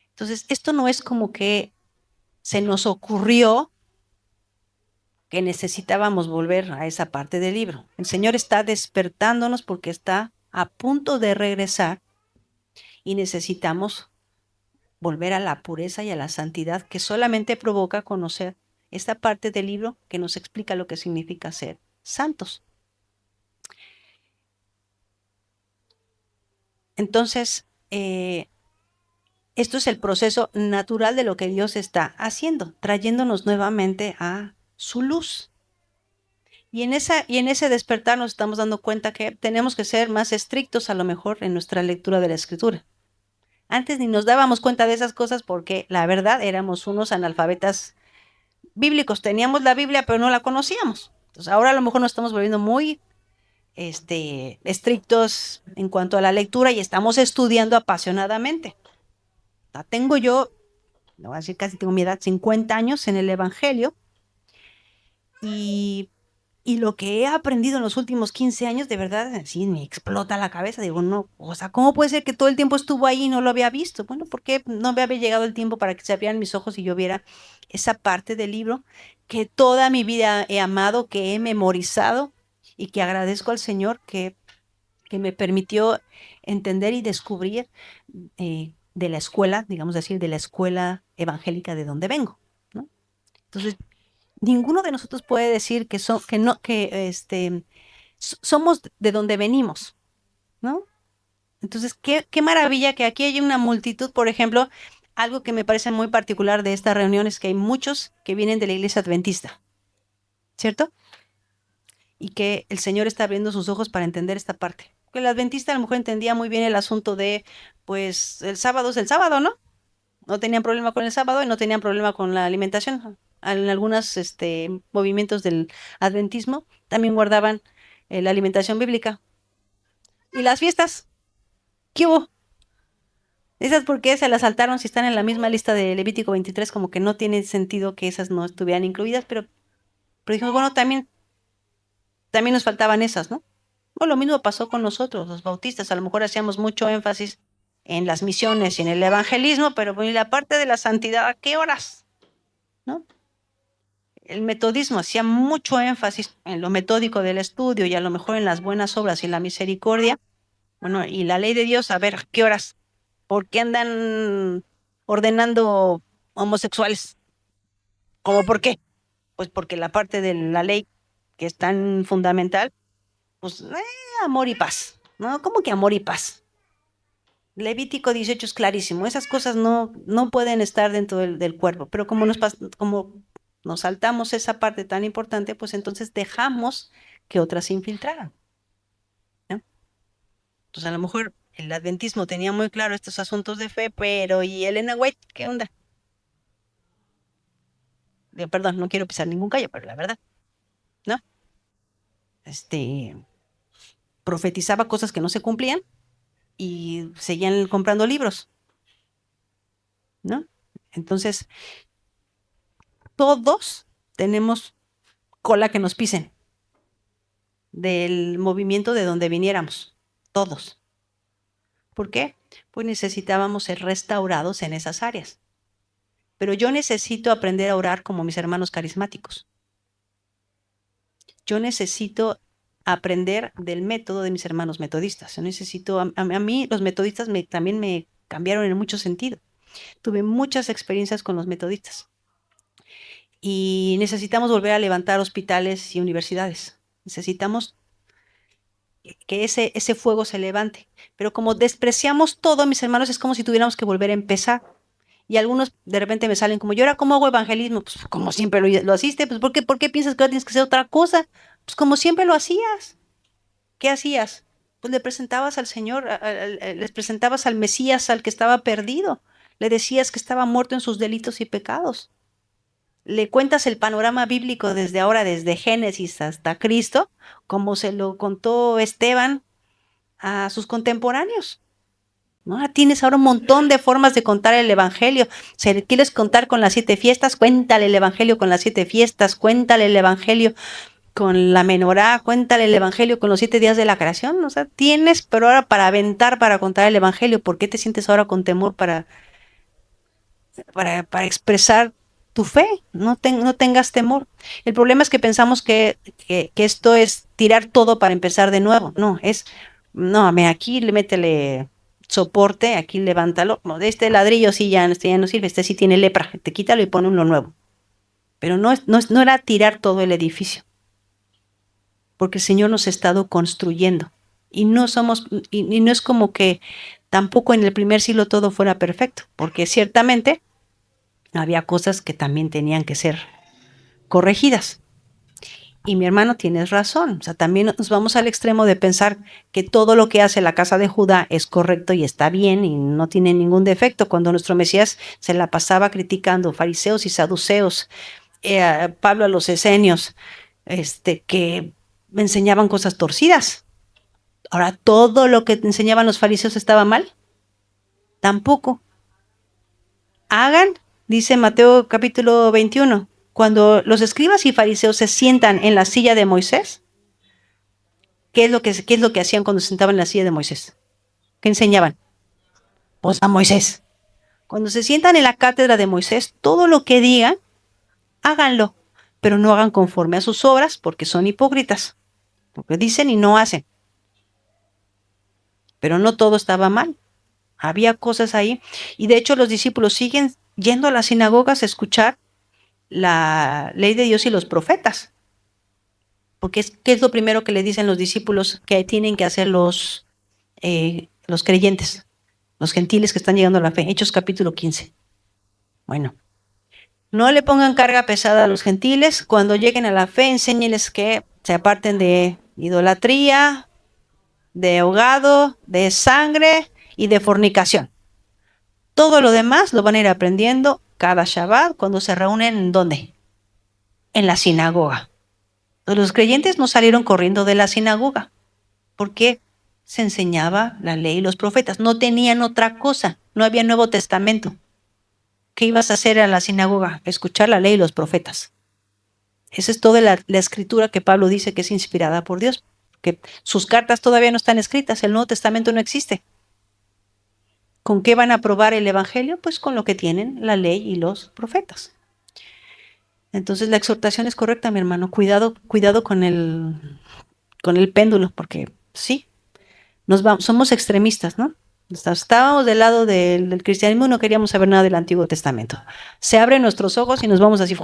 Entonces, esto no es como que se nos ocurrió que necesitábamos volver a esa parte del libro. El Señor está despertándonos porque está a punto de regresar y necesitamos volver a la pureza y a la santidad que solamente provoca conocer esta parte del libro que nos explica lo que significa ser santos. Entonces, esto es el proceso natural de lo que Dios está haciendo, trayéndonos nuevamente a su luz. Y en ese despertar nos estamos dando cuenta que tenemos que ser más estrictos a lo mejor en nuestra lectura de la Escritura. Antes ni nos dábamos cuenta de esas cosas porque la verdad éramos unos analfabetas bíblicos. Teníamos la Biblia pero no la conocíamos. Entonces ahora a lo mejor nos estamos volviendo muy estrictos en cuanto a la lectura y estamos estudiando apasionadamente. Tengo yo, no voy a decir casi tengo mi edad, 50 años en el Evangelio y lo que he aprendido en los últimos 15 años, de verdad, sí, me explota la cabeza. Digo, no, o sea, ¿cómo puede ser que todo el tiempo estuvo ahí y no lo había visto? Bueno, porque no me había llegado el tiempo para que se abrieran mis ojos y yo viera esa parte del libro que toda mi vida he amado, que he memorizado y que agradezco al Señor que me permitió entender y descubrir de la escuela, digamos decir, de la escuela evangélica de donde vengo, ¿no? Entonces, ninguno de nosotros puede decir que somos de donde venimos, ¿no? Entonces, qué maravilla que aquí hay una multitud, por ejemplo, algo que me parece muy particular de esta reunión es que hay muchos que vienen de la iglesia adventista, ¿cierto? Y que el Señor está abriendo sus ojos para entender esta parte. Porque el adventista a lo mejor entendía muy bien el asunto de, pues, el sábado es el sábado, ¿no? No tenían problema con el sábado y no tenían problema con la alimentación. En algunos movimientos del adventismo también guardaban la alimentación bíblica. ¿Y las fiestas? ¿Qué hubo? ¿Esas por qué se las saltaron si están en la misma lista de Levítico 23? Como que no tiene sentido que esas no estuvieran incluidas, pero dijimos, bueno, también nos faltaban esas, ¿no? Bueno, lo mismo pasó con nosotros, los bautistas. A lo mejor hacíamos mucho énfasis en las misiones y en el evangelismo, pero pues, la parte de la santidad, ¿a qué horas? ¿No? El metodismo hacía mucho énfasis en lo metódico del estudio y a lo mejor en las buenas obras y la misericordia. Bueno, y la ley de Dios, a ver, ¿a qué horas? ¿Por qué andan ordenando homosexuales? ¿Cómo por qué? Pues porque la parte de la ley que es tan fundamental, pues amor y paz, ¿no? ¿Cómo que amor y paz? Levítico 18 es clarísimo, esas cosas no pueden estar dentro del cuerpo, pero como nos saltamos esa parte tan importante, pues entonces dejamos que otras se infiltraran, ¿no? Entonces a lo mejor el adventismo tenía muy claro estos asuntos de fe, pero ¿y Elena White qué onda? Perdón, no quiero pisar ningún callo, pero la verdad, ¿no? Este, profetizaba cosas que no se cumplían y seguían comprando libros, ¿no? Entonces, todos tenemos cola que nos pisen del movimiento de donde viniéramos, todos. ¿Por qué? Pues necesitábamos ser restaurados en esas áreas. Pero yo necesito aprender a orar como mis hermanos carismáticos. Yo necesito aprender del método de mis hermanos metodistas. Yo necesito, a mí los metodistas también me cambiaron en mucho sentido. Tuve muchas experiencias con los metodistas. Y necesitamos volver a levantar hospitales y universidades. Necesitamos que ese fuego se levante. Pero como despreciamos todo, mis hermanos, es como si tuviéramos que volver a empezar. Y algunos de repente me salen como, ¿yo ahora cómo hago evangelismo? Pues como siempre lo hiciste, pues ¿por qué piensas que ahora tienes que hacer otra cosa? Pues como siempre lo hacías. ¿Qué hacías? Pues le presentabas al Señor, les presentabas al Mesías, al que estaba perdido. Le decías que estaba muerto en sus delitos y pecados. Le cuentas el panorama bíblico desde ahora, desde Génesis hasta Cristo, como se lo contó Esteban a sus contemporáneos. ¿No? Tienes ahora un montón de formas de contar el Evangelio. Si le quieres contar con las 7 fiestas, cuéntale el Evangelio con las 7 fiestas, cuéntale el Evangelio con la menorá, cuéntale el Evangelio con los 7 días de la creación. O sea, tienes, pero ahora para aventar, para contar el Evangelio. ¿Por qué te sientes ahora con temor para expresar tu fe? No tengas temor. El problema es que pensamos que esto es tirar todo para empezar de nuevo. No, aquí métele soporte, aquí levántalo. No, de este ladrillo sí ya no sirve, este sí tiene lepra, te quítalo y pone uno nuevo. Pero no era tirar todo el edificio, porque el Señor nos ha estado construyendo. Y no es como que tampoco en el primer siglo todo fuera perfecto, porque ciertamente había cosas que también tenían que ser corregidas. Y mi hermano, tienes razón, o sea, también nos vamos al extremo de pensar que todo lo que hace la casa de Judá es correcto y está bien y no tiene ningún defecto, cuando nuestro Mesías se la pasaba criticando fariseos y saduceos, Pablo a los esenios, que enseñaban cosas torcidas. Ahora, ¿todo lo que enseñaban los fariseos estaba mal? Tampoco. Dice Mateo capítulo 21, cuando los escribas y fariseos se sientan en la silla de Moisés, ¿qué es lo que hacían cuando se sentaban en la silla de Moisés? ¿Qué enseñaban? Pues a Moisés. Cuando se sientan en la cátedra de Moisés, todo lo que digan, háganlo, pero no hagan conforme a sus obras, porque son hipócritas, porque dicen y no hacen. Pero no todo estaba mal. Había cosas ahí. Y de hecho los discípulos siguen yendo a las sinagogas a escuchar la ley de Dios y los profetas. Porque ¿qué es lo primero que le dicen los discípulos que tienen que hacer los creyentes, los gentiles que están llegando a la fe? Hechos capítulo 15. Bueno, no le pongan carga pesada a los gentiles. Cuando lleguen a la fe, enséñenles que se aparten de idolatría, de ahogado, de sangre y de fornicación. Todo lo demás lo van a ir aprendiendo cada Shabbat cuando se reúnen. ¿En dónde? En la sinagoga. Los creyentes no salieron corriendo de la sinagoga porque se enseñaba la ley y los profetas. No tenían otra cosa. No había Nuevo Testamento. ¿Qué ibas a hacer a la sinagoga? Escuchar la ley y los profetas. Esa es toda la escritura que Pablo dice que es inspirada por Dios. Que sus cartas todavía no están escritas. El Nuevo Testamento no existe. ¿Con qué van a probar el Evangelio? Pues con lo que tienen la ley y los profetas. Entonces la exhortación es correcta, mi hermano. Cuidado con el péndulo, porque sí, somos extremistas, ¿no? Estábamos del lado del cristianismo y no queríamos saber nada del Antiguo Testamento. Se abren nuestros ojos y nos vamos así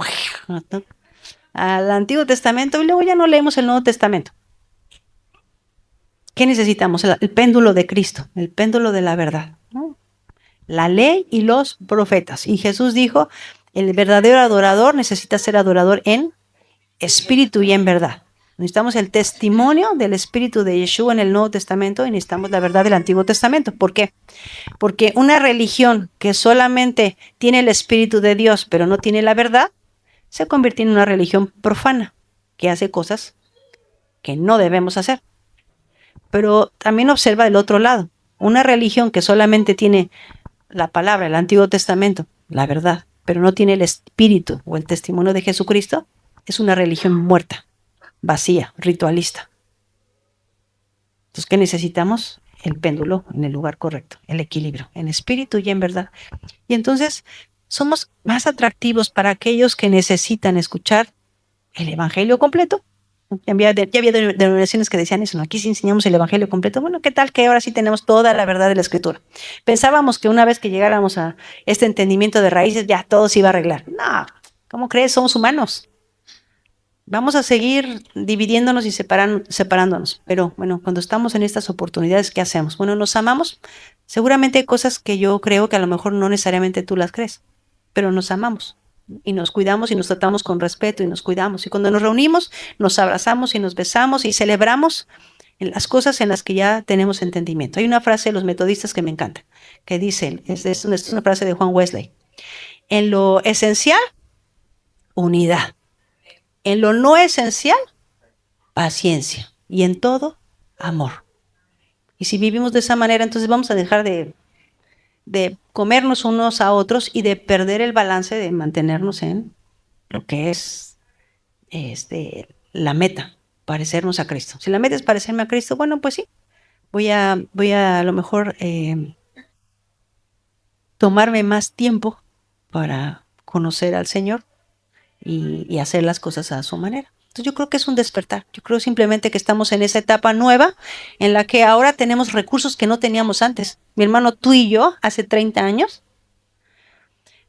al Antiguo Testamento y luego ya no leemos el Nuevo Testamento. ¿Qué necesitamos? El péndulo de Cristo, el péndulo de la verdad, ¿no? La ley y los profetas. Y Jesús dijo, el verdadero adorador necesita ser adorador en espíritu y en verdad. Necesitamos el testimonio del espíritu de Yeshua en el Nuevo Testamento y necesitamos la verdad del Antiguo Testamento. ¿Por qué? Porque una religión que solamente tiene el espíritu de Dios pero no tiene la verdad, se convierte en una religión profana, que hace cosas que no debemos hacer. Pero también observa el otro lado. Una religión que solamente tiene la palabra, el Antiguo Testamento, la verdad, pero no tiene el espíritu o el testimonio de Jesucristo, es una religión muerta, vacía, ritualista. Entonces, ¿qué necesitamos? El péndulo en el lugar correcto, el equilibrio, en espíritu y en verdad. Y entonces somos más atractivos para aquellos que necesitan escuchar el evangelio completo. Ya había denominaciones que decían eso, ¿no? Aquí sí enseñamos el evangelio completo. Bueno, ¿qué tal que ahora sí tenemos toda la verdad de la Escritura? Pensábamos que una vez que llegáramos a este entendimiento de raíces, ya todo se iba a arreglar. No, ¿cómo crees? Somos humanos. Vamos a seguir dividiéndonos y separándonos. Pero bueno, cuando estamos en estas oportunidades, ¿qué hacemos? Bueno, nos amamos. Seguramente hay cosas que yo creo que a lo mejor no necesariamente tú las crees, pero nos amamos. Y nos cuidamos y nos tratamos con respeto y nos cuidamos. Y cuando nos reunimos, nos abrazamos y nos besamos y celebramos en las cosas en las que ya tenemos entendimiento. Hay una frase de los metodistas que me encanta, que dice, es una frase de Juan Wesley, en lo esencial, unidad. En lo no esencial, paciencia. Y en todo, amor. Y si vivimos de esa manera, entonces vamos a dejar de comernos unos a otros y de perder el balance de mantenernos en lo que es la meta, parecernos a Cristo. Si la meta es parecerme a Cristo, bueno, pues sí, voy a lo mejor tomarme más tiempo para conocer al Señor y hacer las cosas a su manera. Entonces yo creo que es un despertar. Yo creo simplemente que estamos en esa etapa nueva en la que ahora tenemos recursos que no teníamos antes. Mi hermano, tú y yo, hace 30 años,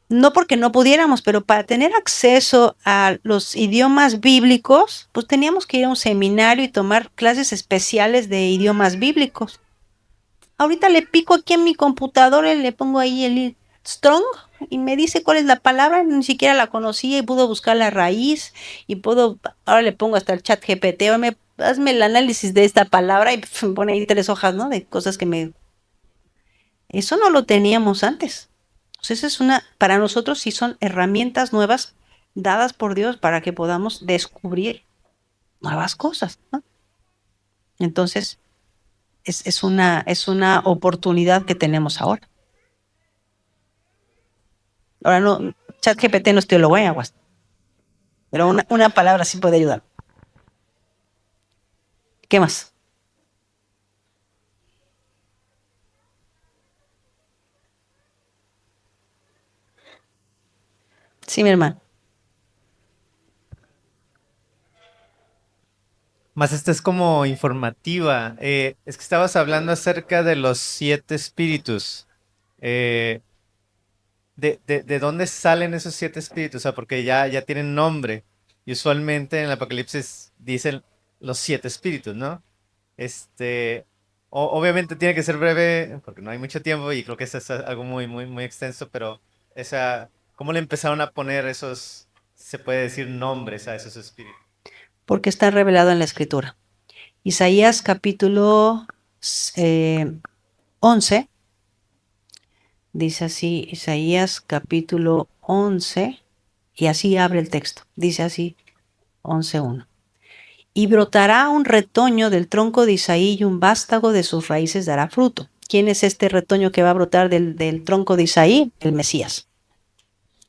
no porque no pudiéramos, pero para tener acceso a los idiomas bíblicos, pues teníamos que ir a un seminario y tomar clases especiales de idiomas bíblicos. Ahorita le pico aquí en mi computadora y le pongo ahí el Strong y me dice cuál es la palabra, ni siquiera la conocía y puedo buscar la raíz y ahora le pongo hasta el chat GPT, hazme el análisis de esta palabra y me pone ahí 3 hojas, ¿no? De cosas eso no lo teníamos antes. Entonces para nosotros sí son herramientas nuevas dadas por Dios para que podamos descubrir nuevas cosas, ¿no? Entonces, es una oportunidad que tenemos ahora. Ahora no, ChatGPT no es teólogo, aguas. Pero una palabra sí puede ayudar. ¿Qué más? Sí, mi hermano. Más esta es como informativa. Es que estabas hablando acerca de los 7 espíritus. ¿De dónde salen esos 7 espíritus? O sea, porque ya tienen nombre. Y usualmente en el Apocalipsis dicen los 7 espíritus, ¿no? Obviamente tiene que ser breve porque no hay mucho tiempo y creo que eso es algo muy, muy, muy extenso, pero ¿cómo le empezaron a poner esos, se puede decir, nombres a esos espíritus? Porque está revelado en la Escritura. Isaías capítulo 11, dice así, Isaías capítulo 11, y así abre el texto, dice así, 11:1. Y brotará un retoño del tronco de Isaí y un vástago de sus raíces dará fruto. ¿Quién es este retoño que va a brotar del tronco de Isaí? El Mesías.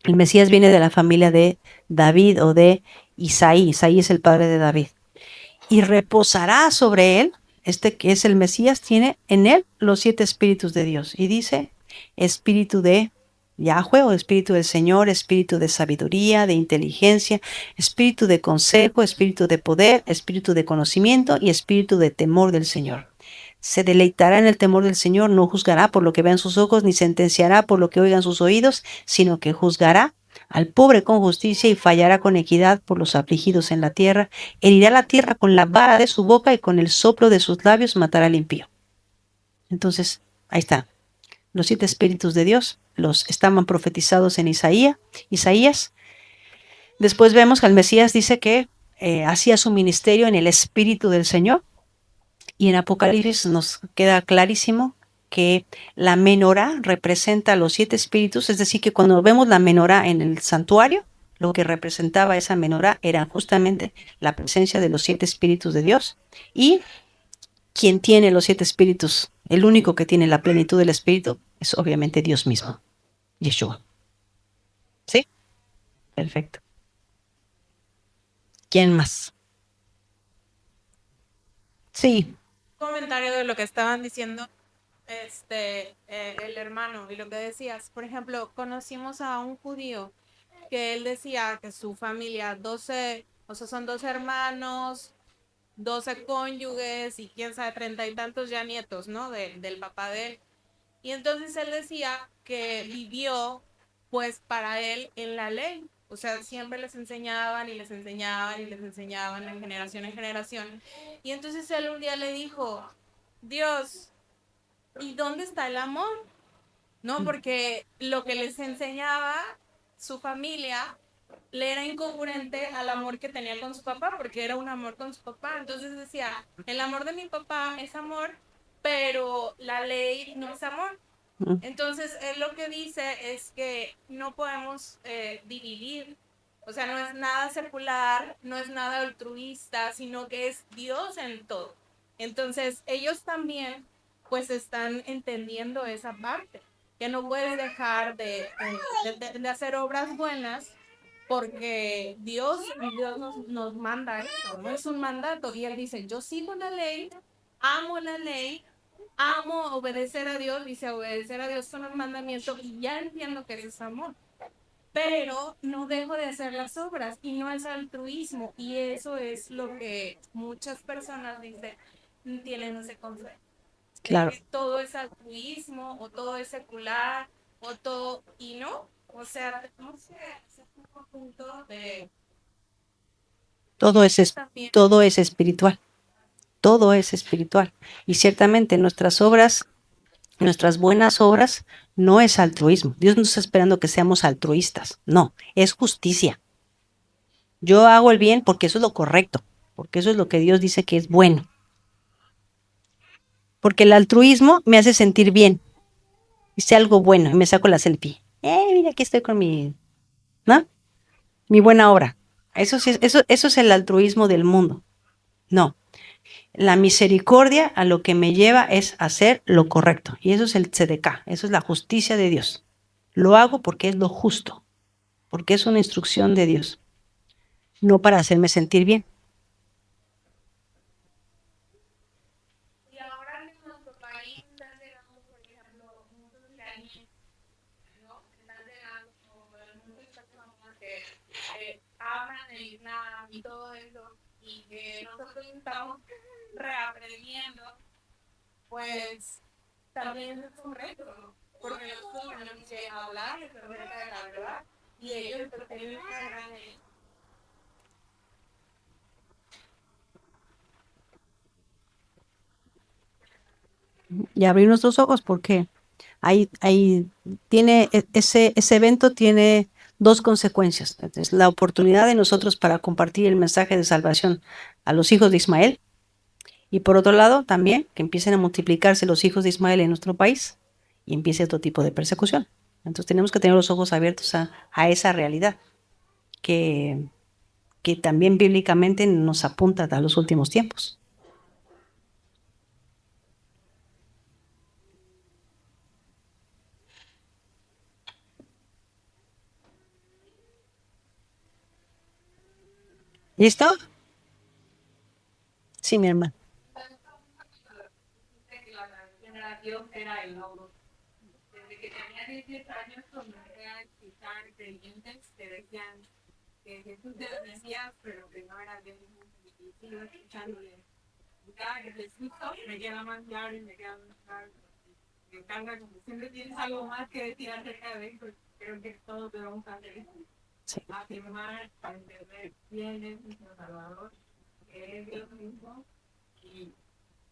El Mesías viene de la familia de David o de Isaí. Isaí es el padre de David. Y reposará sobre él, que es el Mesías, tiene en él los 7 espíritus de Dios. Y dice, espíritu de Yahweh o espíritu del Señor, espíritu de sabiduría, de inteligencia, espíritu de consejo, espíritu de poder, espíritu de conocimiento y espíritu de temor del Señor. Se deleitará en el temor del Señor, no juzgará por lo que vean sus ojos, ni sentenciará por lo que oigan sus oídos, sino que juzgará al pobre con justicia y fallará con equidad por los afligidos en la tierra. Herirá la tierra con la vara de su boca y con el soplo de sus labios matará al impío. Entonces, ahí está. Los 7 espíritus de Dios los estaban profetizados en Isaías. Después vemos que el Mesías dice que hacía su ministerio en el Espíritu del Señor. Y en Apocalipsis nos queda clarísimo que la menorá representa a los 7 espíritus, es decir, que cuando vemos la menorá en el santuario, lo que representaba esa menorá era justamente la presencia de los 7 espíritus de Dios. Y quien tiene los 7 espíritus, el único que tiene la plenitud del espíritu, es obviamente Dios mismo, Yeshua. ¿Sí? Perfecto. ¿Quién más? Sí. Comentario de lo que estaban diciendo el hermano y lo que decías. Por ejemplo, conocimos a un judío que él decía que su familia, 12, o sea, son 12 hermanos, 12 cónyuges y quién sabe, 30 y tantos ya nietos, ¿no? Del papá de él. Y entonces él decía que vivió, pues, para él en la ley. O sea, siempre les enseñaban y les enseñaban y les enseñaban de generación en generación. Y entonces él un día le dijo, Dios, ¿y dónde está el amor? ¿No? Porque lo que les enseñaba su familia le era incongruente al amor que tenía con su papá, porque era un amor con su papá. Entonces decía, el amor de mi papá es amor, pero la ley no es amor. Entonces, él lo que dice es que no podemos dividir, o sea, no es nada secular, no es nada altruista, sino que es Dios en todo. Entonces, ellos también, pues, están entendiendo esa parte, que no puedes dejar de hacer obras buenas, porque Dios nos manda eso, no es un mandato. Y él dice, yo sigo la ley, amo obedecer a Dios, dice obedecer a Dios son los mandamientos y ya entiendo que eso es amor, pero no dejo de hacer las obras y no es altruismo, y eso es lo que muchas personas dicen, tienen ese concepto. Claro. Que todo es altruismo o todo es secular o todo, y no, o sea, tenemos que hacer un punto de... Todo es espiritual. Todo es espiritual. Y ciertamente nuestras obras, nuestras buenas obras, no es altruismo. Dios no está esperando que seamos altruistas. No, es justicia. Yo hago el bien porque eso es lo correcto, porque eso es lo que Dios dice que es bueno. Porque el altruismo me hace sentir bien. Hice algo bueno y me saco la selfie. Mira, aquí estoy con ¿no? Mi buena obra. Eso es el altruismo del mundo. No. La misericordia a lo que me lleva es hacer lo correcto. Y eso es el tzedeká, eso es la justicia de Dios. Lo hago porque es lo justo, porque es una instrucción de Dios, no para hacerme sentir bien. Y ahora en nuestro país están llegando, por ejemplo, muchos ucranianos, ¿no? Están llegando muchas personas que aman el Islam y todo eso, y que nosotros estamos reaprendiendo, pues también es un reto, ¿no? Porque nosotros tenemos que hablar acerca de la verdad y ellos tienen una gran... Y abrir nuestros ojos porque ese evento tiene 2 consecuencias. Es la oportunidad de nosotros para compartir el mensaje de salvación a los hijos de Ismael. Y por otro lado, también que empiecen a multiplicarse los hijos de Ismael en nuestro país y empiece otro tipo de persecución. Entonces tenemos que tener los ojos abiertos a esa realidad que también bíblicamente nos apunta a los últimos tiempos. ¿Listo? Sí, mi hermano. Era el logro. Desde que tenía 18 años comencé a escuchar creyentes que decían que Jesús era el Mesías, pero que no era Dios, y sigo escuchándole cada que te escucho me queda más claro y me queda más claro. Me encanta como siempre tienes algo más que decir acerca de eso. Creo que todos debemos hacer eso. Sí. Afirmar, entender quién es nuestro Salvador, que es Dios mismo, y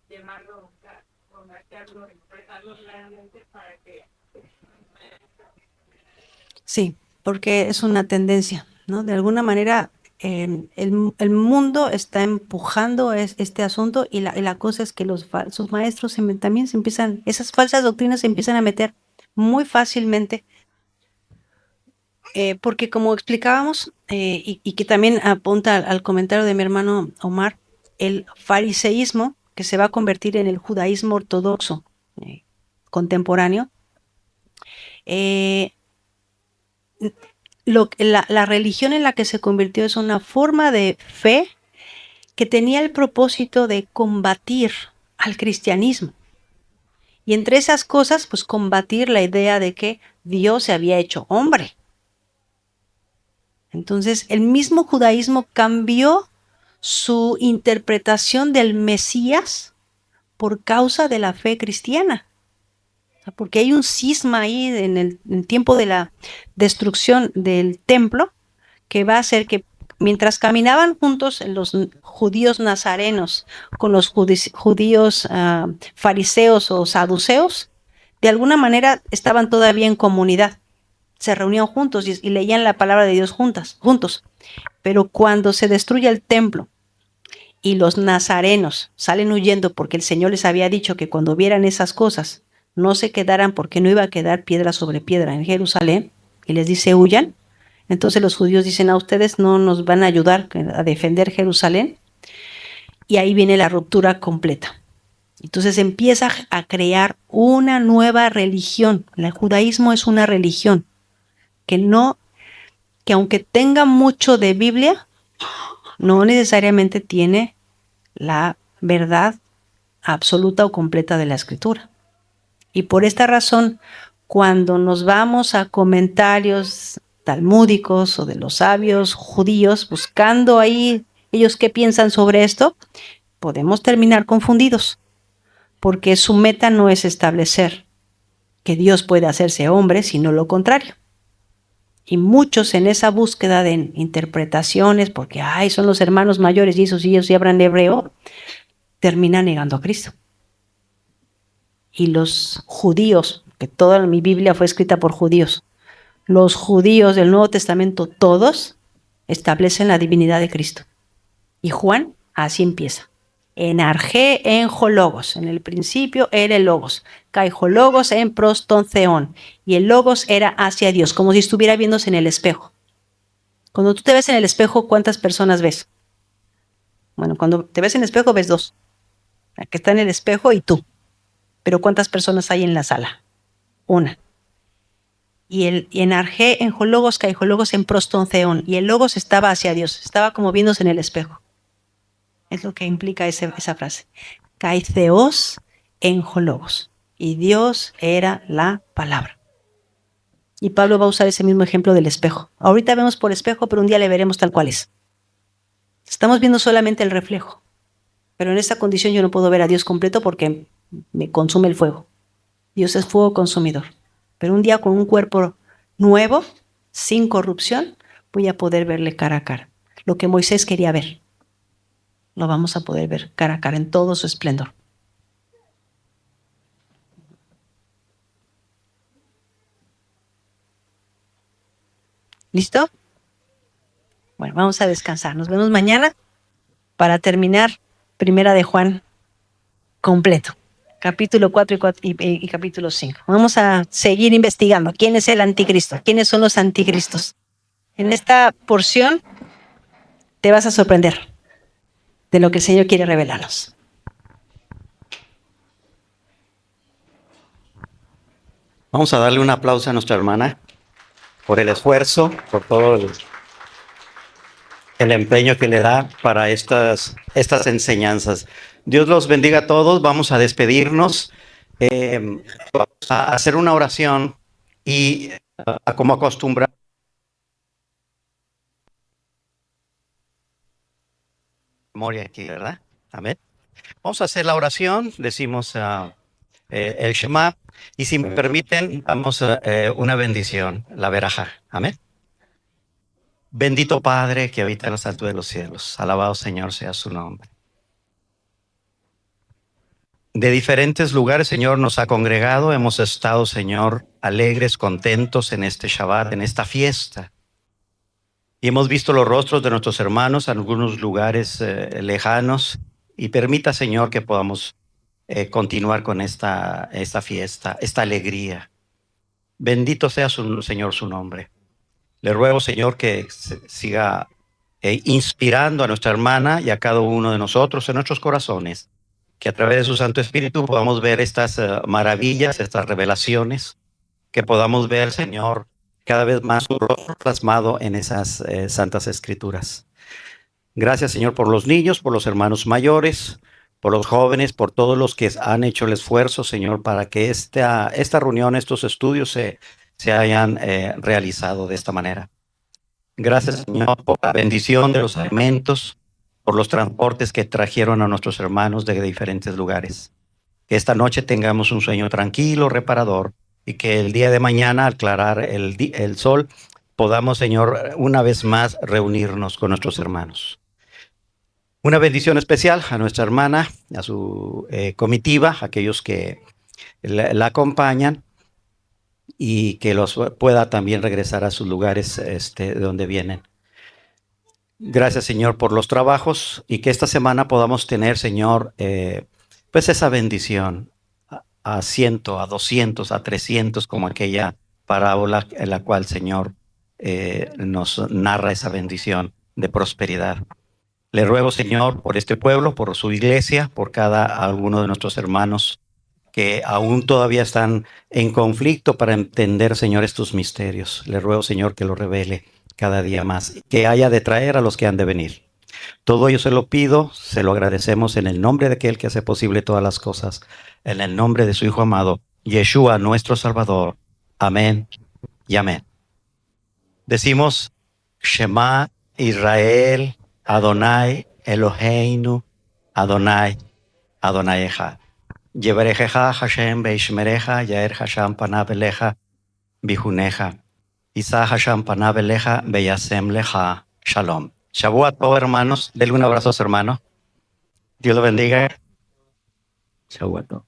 llamarlo, convertirlo, expresarlo claramente para que... Sí, porque es una tendencia, ¿no? De alguna manera el mundo está empujando este asunto y la cosa es que los falsos maestros también se empiezan, esas falsas doctrinas se empiezan a meter muy fácilmente, porque como explicábamos, y que también apunta al comentario de mi hermano Omar, el fariseísmo, que se va a convertir en el judaísmo ortodoxo contemporáneo, eh, la religión en la que se convirtió es una forma de fe que tenía el propósito de combatir al cristianismo. Y entre esas cosas, pues combatir la idea de que Dios se había hecho hombre. Entonces, el mismo judaísmo cambió su interpretación del Mesías por causa de la fe cristiana. Porque hay un cisma ahí en el tiempo de la destrucción del templo que va a hacer que mientras caminaban juntos los judíos nazarenos con los judíos fariseos o saduceos, de alguna manera estaban todavía en comunidad, se reunían juntos y leían la palabra de Dios juntos. Pero cuando se destruye el templo y los nazarenos salen huyendo porque el Señor les había dicho que cuando vieran esas cosas no se quedaran porque no iba a quedar piedra sobre piedra en Jerusalén, y les dice huyan, entonces los judíos dicen a ustedes no nos van a ayudar a defender Jerusalén, y ahí viene la ruptura completa. Entonces empieza a crear una nueva religión. El judaísmo es una religión que aunque tenga mucho de Biblia, no necesariamente tiene la verdad absoluta o completa de la Escritura. Y por esta razón, cuando nos vamos a comentarios talmúdicos o de los sabios judíos, buscando ahí ellos qué piensan sobre esto, podemos terminar confundidos, porque su meta no es establecer que Dios puede hacerse hombre, sino lo contrario. Y muchos en esa búsqueda de interpretaciones, porque son los hermanos mayores y ellos sí hablan hebreo, terminan negando a Cristo. Y los judíos, que toda mi Biblia fue escrita por judíos, los judíos del Nuevo Testamento, todos establecen la divinidad de Cristo. Y Juan así empieza. En argé en logos, en el principio era el logos, logos en prostonceón, y el logos era hacia Dios, como si estuviera viéndose en el espejo. Cuando tú te ves en el espejo, ¿cuántas personas ves? Bueno, cuando te ves en el espejo ves dos, la que está en el espejo y tú. Pero ¿cuántas personas hay en la sala? Una. Y en argé en logos, logos en prostonceón, y el logos estaba hacia Dios, estaba como viéndose en el espejo. Es lo que implica esa frase. Kaitheos en logos. Y Dios era la palabra. Y Pablo va a usar ese mismo ejemplo del espejo. Ahorita vemos por espejo, pero un día le veremos tal cual es. Estamos viendo solamente el reflejo. Pero en esta condición yo no puedo ver a Dios completo porque me consume el fuego. Dios es fuego consumidor. Pero un día con un cuerpo nuevo, sin corrupción, voy a poder verle cara a cara. Lo que Moisés quería ver, lo vamos a poder ver cara a cara en todo su esplendor. ¿Listo? Bueno, vamos a descansar. Nos vemos mañana para terminar Primera de Juan completo. Capítulo 4 y capítulo 5. Vamos a seguir investigando quién es el anticristo, quiénes son los anticristos. En esta porción te vas a sorprender de lo que el Señor quiere revelarnos. Vamos a darle un aplauso a nuestra hermana por el esfuerzo, por todo el empeño que le da para estas enseñanzas. Dios los bendiga a todos. Vamos a despedirnos, vamos a hacer una oración y como acostumbrar. Memoria aquí, ¿verdad? Amén. Vamos a hacer la oración, decimos el Shema, y si me permiten, damos una bendición, la veraja. Amén. Bendito Padre que habita en los altos de los cielos, alabado Señor sea su nombre. De diferentes lugares, Señor, nos ha congregado, hemos estado, Señor, alegres, contentos en este Shabbat, en esta fiesta. Y hemos visto los rostros de nuestros hermanos en algunos lugares lejanos. Y permita, Señor, que podamos continuar con esta fiesta, esta alegría. Bendito sea, Señor, su nombre. Le ruego, Señor, que siga inspirando a nuestra hermana y a cada uno de nosotros en nuestros corazones. Que a través de su Santo Espíritu podamos ver estas maravillas, estas revelaciones. Que podamos ver, Señor, cada vez más su rostro plasmado en esas santas escrituras. Gracias, Señor, por los niños, por los hermanos mayores, por los jóvenes, por todos los que han hecho el esfuerzo, Señor, para que esta reunión, estos estudios se hayan realizado de esta manera. Gracias, Señor, por la bendición de los alimentos, por los transportes que trajeron a nuestros hermanos de diferentes lugares. Que esta noche tengamos un sueño tranquilo, reparador, y que el día de mañana, al aclarar el sol, podamos, Señor, una vez más reunirnos con nuestros hermanos. Una bendición especial a nuestra hermana, a su comitiva, a aquellos que la acompañan, y que los pueda también regresar a sus lugares de donde vienen. Gracias, Señor, por los trabajos, y que esta semana podamos tener, Señor, pues esa bendición a 100, a 200, a 300, como aquella parábola en la cual, Señor, nos narra esa bendición de prosperidad. Le ruego, Señor, por este pueblo, por su iglesia, por alguno de nuestros hermanos que aún todavía están en conflicto para entender, Señor, estos misterios. Le ruego, Señor, que lo revele cada día más, que haya de traer a los que han de venir. Todo ello se lo pido, se lo agradecemos en el nombre de aquel que hace posible todas las cosas, en el nombre de su Hijo amado, Yeshua, nuestro Salvador. Amén y amén. Decimos, Shema Israel, Adonai Eloheinu, Adonai, Adonai Echad. Yevarejeja Hashem beishmereja, Yaer Hashem panav eleja, bijuneja. Isa Hashem panav eleja, beyasem leja. Shalom. Shavuot, hermanos. Denle un abrazo a su hermano. Dios lo bendiga. Shavuot.